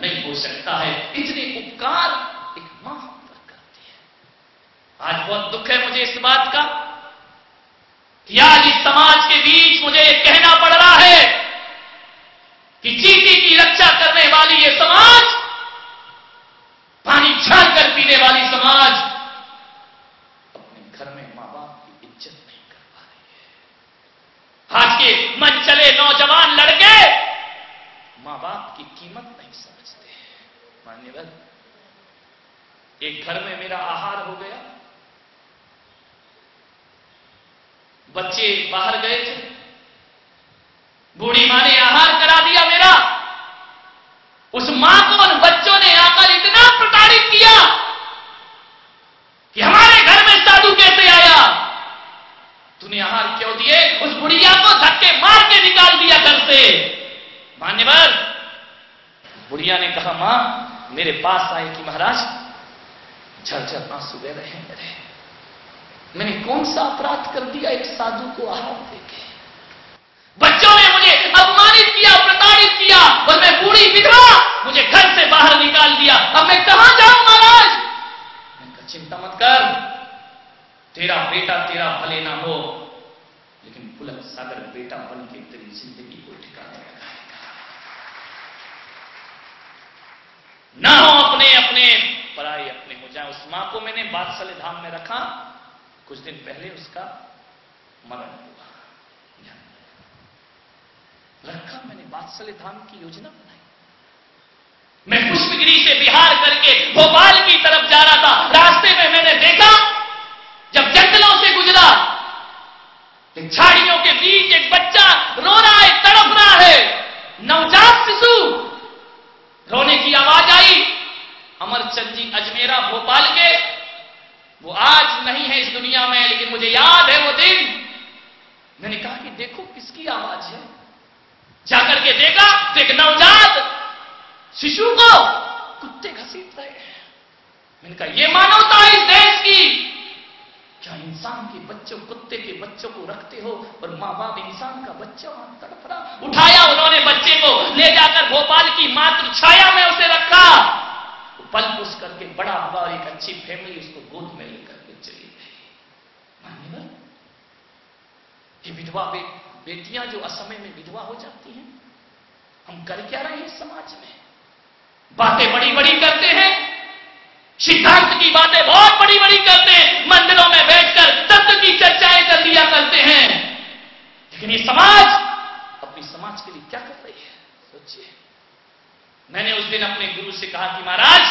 नहीं हो सकता है। इतने उपकार एक मां हम पर करती है। आज बहुत दुख है मुझे इस बात का कि आज इस समाज के बीच मुझे ये कहना पड़ रहा है कि चींटी की रक्षा करने वाली ये समाज, पानी छान कर पीने वाली समाज, अपने घर में मां बाप की इज्जत नहीं कर पा रही है। आज के मन चले नौजवान लड़के मां बाप की कीमत नहीं समझते। मान्यवर, एक घर में मेरा आहार हो गया, बच्चे बाहर गए थे, बूढ़ी मां ने आहार करा दिया मेरा। उस मां को उन बच्चों ने आकर इतना प्रताड़ित किया कि हमारे घर में साधु कैसे आया, तूने आहार क्यों दिए? उस बुढ़िया को धक्के मार के निकाल दिया घर से। मान्यवर, बुढ़िया ने कहा, मां मेरे पास आए कि महाराज झरझर आंसू बह रहे हैं मेरे, मैंने कौन सा अपराध कर दिया एक साधु को आहार देके? बच्चों ने मुझे अपमानित किया, प्रताड़ित किया, और मैं बूढ़ी विधवा, मुझे घर से बाहर निकाल दिया। अब मैं कहां जाऊं महाराज? मैंने कहा, चिंता मत कर, तेरा बेटा तेरा भले ना हो, लेकिन बुलंद सागर बेटा बन के तेरी जिंदगी को ठिकाने लगाएगा। ना हो अपने अपने पराये अपने हो जाए। उस मां को मैंने वात्सल्य धाम में रखा। कुछ दिन पहले उसका मरण हुआ। रखा मैंने, वात्सल्य धाम की योजना बनाई। मैं पुष्पगिरी से बिहार करके भोपाल की तरफ जा रहा था। रास्ते में मैंने देखा, जब जंगलों से गुजरा, एक झाड़ियों के बीच एक बच्चा रो रहा है, तड़प रहा है, नवजात शिशु। रोने की आवाज आई। अमरचंद जी अजमेरा भोपाल के, वो आज नहीं है इस दुनिया में, लेकिन मुझे याद है वो दिन। मैंने कहा कि देखो किसकी आवाज है। जाकर के देखा तो एक नवजात शिशु को कुत्ते घसीट रहे हैं। मैंने कहा ये मानवता है इस देश की? क्या इंसान के बच्चों, कुत्ते के बच्चों को रखते हो और मां बाप इंसान का बच्चा तड़प रहा? उठाया उन्होंने बच्चे को, ले जाकर भोपाल की मातृ छाया में उसे रखा। पल पुस करके बड़ा हुआ, एक अच्छी फैमिली उसको गोद में लेकर के चली गई। मान्यवर, ये विधवा बेटियां जो असमय में विधवा हो जाती हैं, हम कर क्या रहे हैं समाज में? बातें बड़ी बड़ी करते हैं, सिद्धांत की बातें बहुत बड़ी बड़ी करते हैं, मंदिरों में बैठकर तत्व की चर्चाएं कर लिया करते हैं, लेकिन ये समाज अपनी समाज के लिए क्या कर रही है? सोचिए। मैंने उस दिन अपने गुरु से कहा कि महाराज,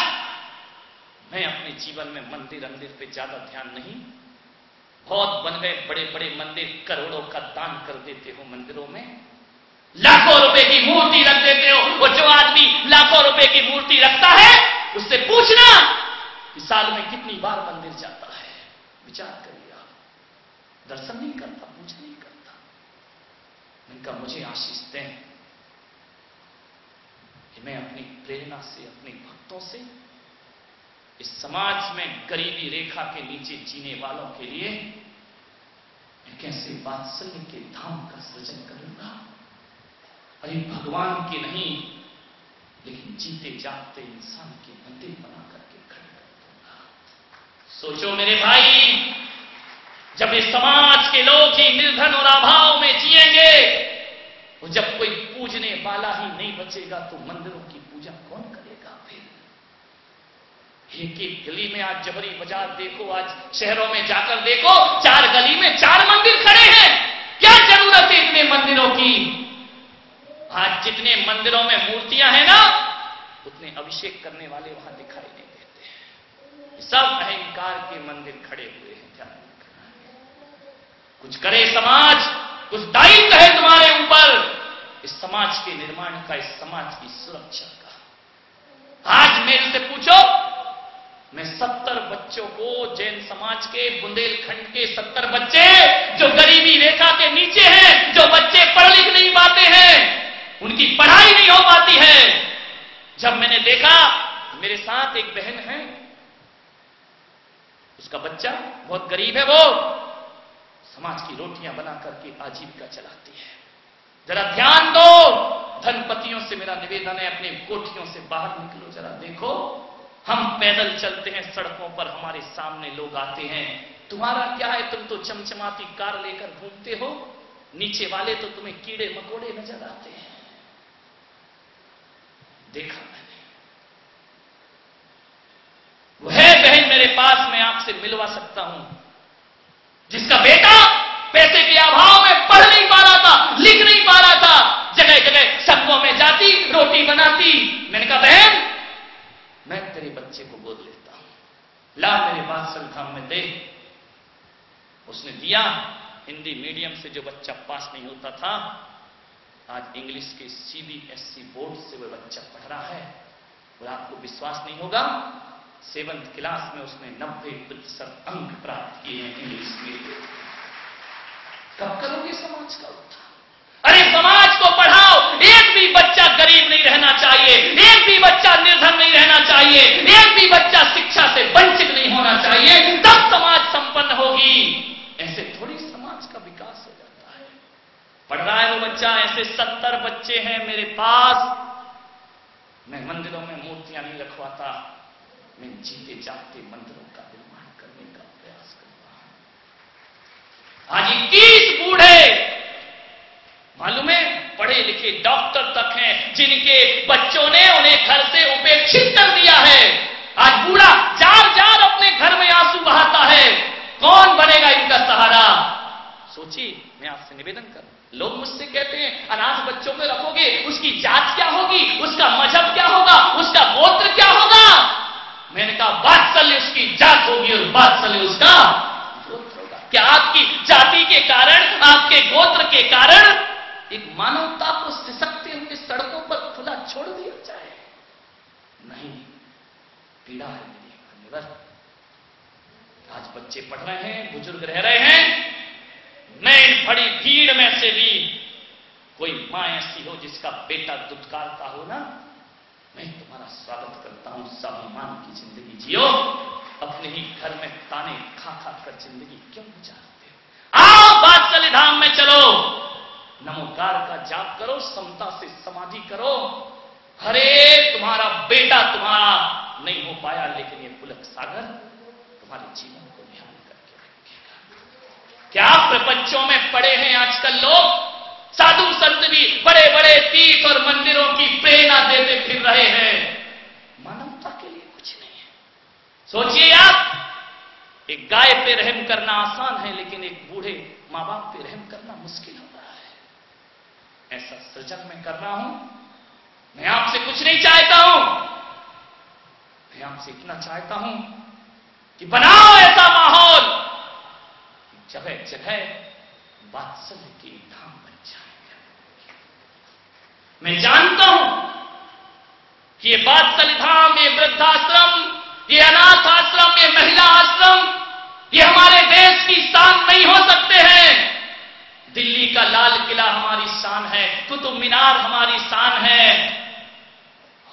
मैं अपने जीवन में मंदिर पे ज्यादा ध्यान नहीं, बहुत बन गए बड़े बड़े मंदिर, करोड़ों का दान कर देते हो मंदिरों में, लाखों रुपए की मूर्ति रख देते हो। वो जो आदमी लाखों रुपए की मूर्ति रखता है, उससे पूछना कि साल में कितनी बार मंदिर जाता है। विचार करिए, आप दर्शन नहीं करता, पूजा नहीं करता। इनका मुझे आशीष दें कि मैं अपनी प्रेरणा से, अपने भक्तों से इस समाज में गरीबी रेखा के नीचे जीने वालों के लिए मैं कैसे वात्सल्य के धाम का सृजन करूंगा। अरे भगवान के नहीं, लेकिन जीते जागते इंसान के मंदिर बना करके खड़े कर दूंगा। सोचो मेरे भाई, जब इस समाज के लोग ही निर्धन और अभाव में जिएंगे, और जब कोई पूजने वाला ही नहीं बचेगा, तो मंदिरों की पूजा कौन करेगा फिर? एक एक गली में आज जबरी बाजार देखो, आज शहरों में जाकर देखो, 4 गली में 4 मंदिर खड़े हैं। क्या जरूरत है इतने मंदिरों की? आज जितने मंदिरों में मूर्तियां हैं ना, उतने अभिषेक करने वाले वहां दिखाई नहीं देते। सब अहंकार के मंदिर खड़े हुए हैं। क्या कुछ करे समाज, कुछ दायित्व है तुम्हारे ऊपर, इस समाज के निर्माण का, इस समाज की सुरक्षा का। आज मेरे से पूछो, मैं 70 बच्चों को, जैन समाज के बुंदेलखंड के 70 बच्चे जो गरीबी रेखा के नीचे हैं, जो बच्चे पढ़ लिख नहीं पाते हैं, उनकी पढ़ाई नहीं हो पाती है, जब मैंने देखा, मेरे साथ एक बहन है, उसका बच्चा बहुत गरीब है, वो समाज की रोटियां बना करके आजीविका चलाती है। जरा ध्यान दो, धनपतियों से मेरा निवेदन है, अपने कोठियों से बाहर निकलो, जरा देखो। हम पैदल चलते हैं सड़कों पर, हमारे सामने लोग आते हैं, तुम्हारा क्या है, तुम तो चमचमाती कार लेकर घूमते हो, नीचे वाले तो तुम्हें कीड़े मकोड़े नजर आते हैं। देखा मैंने, वो है बहन मेरे पास, मैं आपसे मिलवा सकता हूं, जिसका बेटा पैसे के अभाव में पढ़ नहीं पा रहा था, लिख नहीं पा रहा था, जगह जगह संघों में जाती, रोटी बनाती। मैंने कहा बहन मैं तेरे बच्चे को गोद लेता हूं, ला मेरे वात्सल्य धाम में दे। उसने दिया। हिंदी मीडियम से जो बच्चा पास नहीं होता था, आज इंग्लिश के CBSE बोर्ड से वह बच्चा पढ़ रहा है। और आपको विश्वास नहीं होगा, 7th क्लास में उसने 90% अंक प्राप्त किए हैं इंग्लिश में। कब करोगे समाज का उद्धार? अरे समाज को पढ़ाओ, एक भी बच्चा गरीब नहीं रहना चाहिए, एक भी बच्चा निर्धन नहीं रहना चाहिए, एक भी बच्चा शिक्षा से वंचित नहीं होना चाहिए, तब समाज संपन्न होगी। ऐसे थोड़ी समाज का विकास हो जाता है। पढ़ रहा है वो बच्चा, ऐसे 70 बच्चे हैं मेरे पास। मैं मंदिरों में मूर्तियां नहीं रखवाता, मैं जीते जागते मंदिरों का निर्माण करने का प्रयास करता हूं। आज 21 बूढ़े मालूम है, पढ़े लिखे डॉक्टर तक हैं, जिनके बच्चों ने उन्हें घर से उपेक्षित कर दिया है। आज बूढ़ा जार जार अपने घर में आंसू बहाता है। कौन बनेगा इनका सहारा? सोचिए, मैं आपसे निवेदन कर, लोग मुझसे कहते हैं अनाथ बच्चों को रखोगे, उसकी जात क्या होगी, उसका मजहब क्या होगा, उसका गोत्र क्या होगा? मैंने कहा वात्सल्य उसकी जात होगी और वात्सल्य उसका गोत्र होगा। क्या आपकी जाति के कारण, आपके गोत्र के कारण एक मानवता को सिसकते हुए सड़कों पर खुला छोड़ दिया जाए? नहीं, पीड़ा है मेरी धन्यवाद। आज बच्चे पढ़ रहे हैं, बुजुर्ग रह रहे हैं, मैं इन बड़ी भीड़ में से भी कोई मां ऐसी हो जिसका बेटा दुत्कारता हो ना, मैं तुम्हारा स्वागत करता हूं। स्वाभिमान की जिंदगी जियो, अपने ही घर में ताने खा खा कर जिंदगी क्यों गुजारते हो? आओ वात्सल्य धाम में चलो, नमोकार का जाप करो, समता से समाधि करो। हरे तुम्हारा बेटा तुम्हारा नहीं हो पाया, लेकिन ये पुलक सागर तुम्हारे जीवन को ध्यान करके रखेगा। क्या प्रपंचों में पड़े हैं आजकल लोग? साधु संत भी बड़े बड़े तीर्थ और मंदिरों की प्रेरणा देते फिर रहे हैं, मानवता के लिए कुछ नहीं है। सोचिए आप, एक गाय पे रहम करना आसान है, लेकिन एक बूढ़े मां बाप पे रहम करना मुश्किल हो रहा है। ऐसा सृजन मैं कर रहा हूं। मैं आपसे कुछ नहीं चाहता हूं, मैं आपसे इतना चाहता हूं कि बनाओ ऐसा माहौल कि जगह जगह वात्सल्य की धाम बन जाए। मैं जानता हूं कि ये वात्सल्य धाम, ये वृद्धाश्रम, ये अनाथ आश्रम, ये महिला आश्रम, ये हमारे देश की शान नहीं हो सकते हैं। दिल्ली का लाल किला हमारी शान है, कुतुब मीनार हमारी शान है,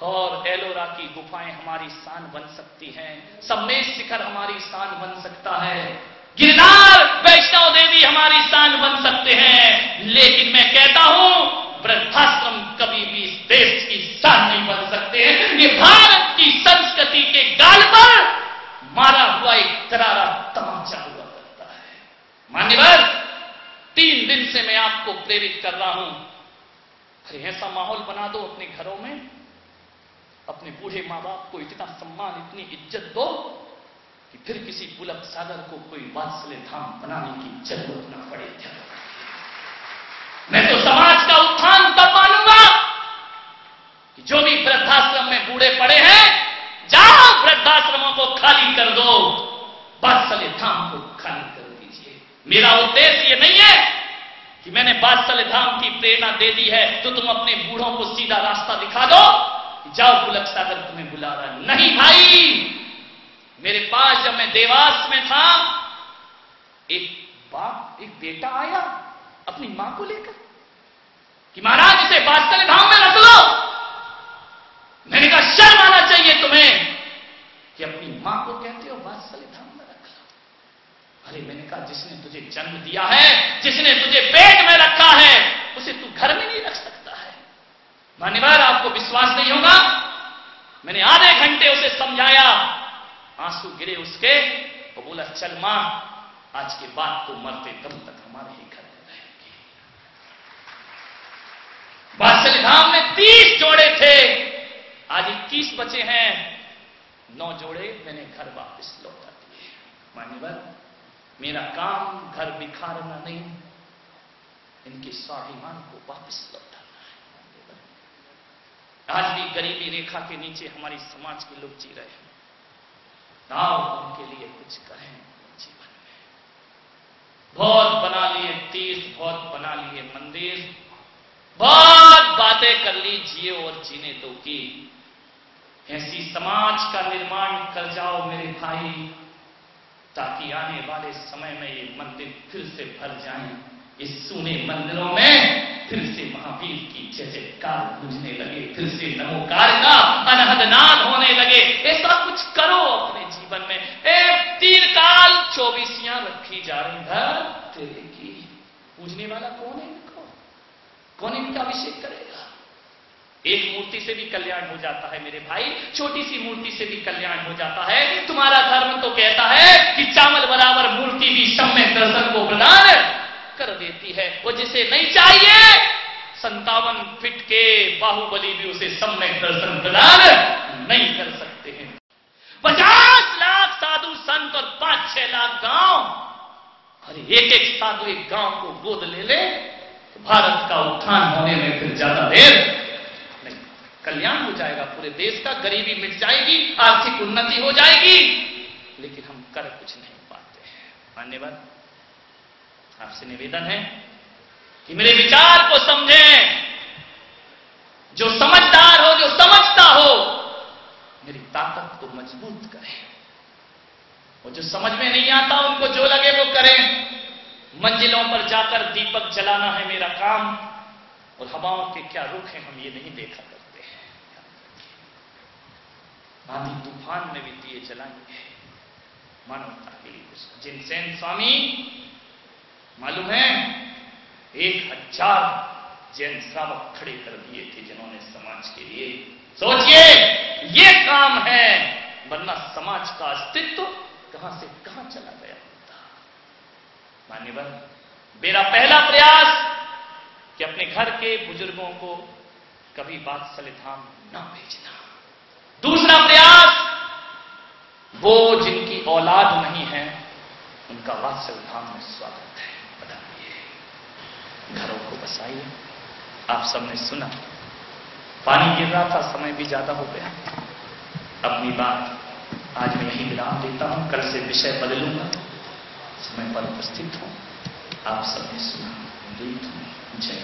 और एलोरा की गुफाएं हमारी शान बन सकती हैं, सम्मेद शिखर हमारी शान बन सकता है, गिरनार वैष्णो देवी हमारी शान बन सकते हैं। लेकिन मैं कहता हूं, वृद्धाश्रम कभी भी इस देश की शान नहीं बन सकते हैं। ये भारत की संस्कृति के गाल पर मारा हुआ एक करारा तमाचा हुआ करता है। मान्यवर, 3 दिन से मैं आपको प्रेरित कर रहा हूं, अरे ऐसा माहौल बना दो अपने घरों में, अपने बूढ़े मां बाप को इतना सम्मान, इतनी इज्जत दो कि फिर किसी पुलक सागर को कोई वात्सल्य धाम बनाने की जरूरत न पड़े। मैं तो समाज का उत्थान तब मानूंगा कि जो भी वृद्धाश्रम में बूढ़े पड़े हैं, जाओ वृद्धाश्रमों को खाली कर दो, वात्सल्य धाम को खाली कर दीजिए। मेरा उद्देश्य ये नहीं है कि मैंने वात्सल्य धाम की प्रेरणा दे दी है तो तुम अपने बूढ़ों को सीधा रास्ता दिखा दो, जाओ पुलक सागर तुम्हें बुला रहा। नहीं भाई, मेरे पास जब मैं देवास में था, एक बेटा आया अपनी मां को लेकर कि महाराज इसे वात्सल्य धाम में रख लो। मैंने कहा शर्म आना चाहिए तुम्हें कि अपनी मां को कहते हो वात्सल्य धाम में रख लो। अरे मैंने कहा जिसने तुझे जन्म दिया है, जिसने तुझे पेट में रखा है, उसे तू घर में नहीं रख सकता है। मान्यवर, आपको विश्वास नहीं होगा, मैंने आधे घंटे उसे समझाया, आंसू गिरे उसके, वो बोला चल मां आज के बाद तो मरते दम तक हमारे ही घर में रहेंगे। वात्सल्य धाम में 30 जोड़े थे, आज 21 बचे हैं। 9 जोड़े मैंने घर वापस लौटा दिए। मान्यवर, मेरा काम घर बिखारना नहीं, इनके स्वाभिमान को वापस लौटाना है। आज भी गरीबी रेखा के नीचे हमारी समाज के लोग जी रहे हैं। आओ उनके लिए कुछ करें जीवन में। बहुत बना लिए तीर्थ, बहुत बना लिए मंदिर, बहुत बातें कर ली, जिए और जीने दो की। ऐसी समाज का निर्माण कर जाओ मेरे भाई, ताकि आने वाले समय में ये मंदिर फिर से भर जाएं। इस सूने मंदिरों में फिर से महावीर की जय जयकार गूंजने लगे, फिर से नमोकार का अनहद नाद होने लगे। ऐसा कुछ करो अपने जीवन में। एक 3 काल 24 रखी जा रही घर तेरे की। पूजने वाला कौन है इनको? कौन इनका अभिषेक करेगा? एक मूर्ति से भी कल्याण हो जाता है मेरे भाई, छोटी सी मूर्ति से भी कल्याण हो जाता है। तुम्हारा धर्म तो कहता है कि चावल बराबर मूर्ति भी सम्यक दर्शन को प्रदान कर देती है। वो जिसे नहीं चाहिए 57 फीट के बाहुबली भी उसे सम्यक दर्शन प्रदान नहीं कर सकते हैं। 50 लाख साधु संत और 5-6 लाख गांव, अरे एक साधु एक गांव को गोद ले तो भारत का उत्थान होने में फिर ज्यादा देर नहीं, कल्याण हो जाएगा पूरे देश का, गरीबी मिट जाएगी, आर्थिक उन्नति हो जाएगी। लेकिन हम कर कुछ नहीं पाते हैं। मान्यवर, आपसे निवेदन है कि मेरे विचार को समझें। जो समझदार हो, जो समझता हो, मेरी ताकत को मजबूत करें। और जो समझ में नहीं आता उनको जो लगे वो करें। मंजिलों पर जाकर दीपक जलाना है मेरा काम, और हवाओं के क्या रुख हैं हम ये नहीं देखा करते हैं। आंधी तूफान में भी दिए जलाएंगे मानवता के लिए। जिनसेन स्वामी मालूम है 1000 जैन श्रावक खड़े कर दिए थे जिन्होंने समाज के लिए। सोचिए ये काम है, वरना समाज का अस्तित्व कहां से कहां चला गया होता। मान्यवर, मेरा पहला प्रयास कि अपने घर के बुजुर्गों को कभी वात्सल्य धाम न भेजना। दूसरा प्रयास, वो जिनकी औलाद नहीं है उनका वात्सल्य धाम में स्वागत है। घरों को बसाइए। आप सबने सुना, पानी गिर रहा था, समय भी ज्यादा हो गया। अपनी बात आज मैं यही विराम देता हूं, कल से विषय बदलूंगा। समय पर उपस्थित हूं, आप सबने सुना। जय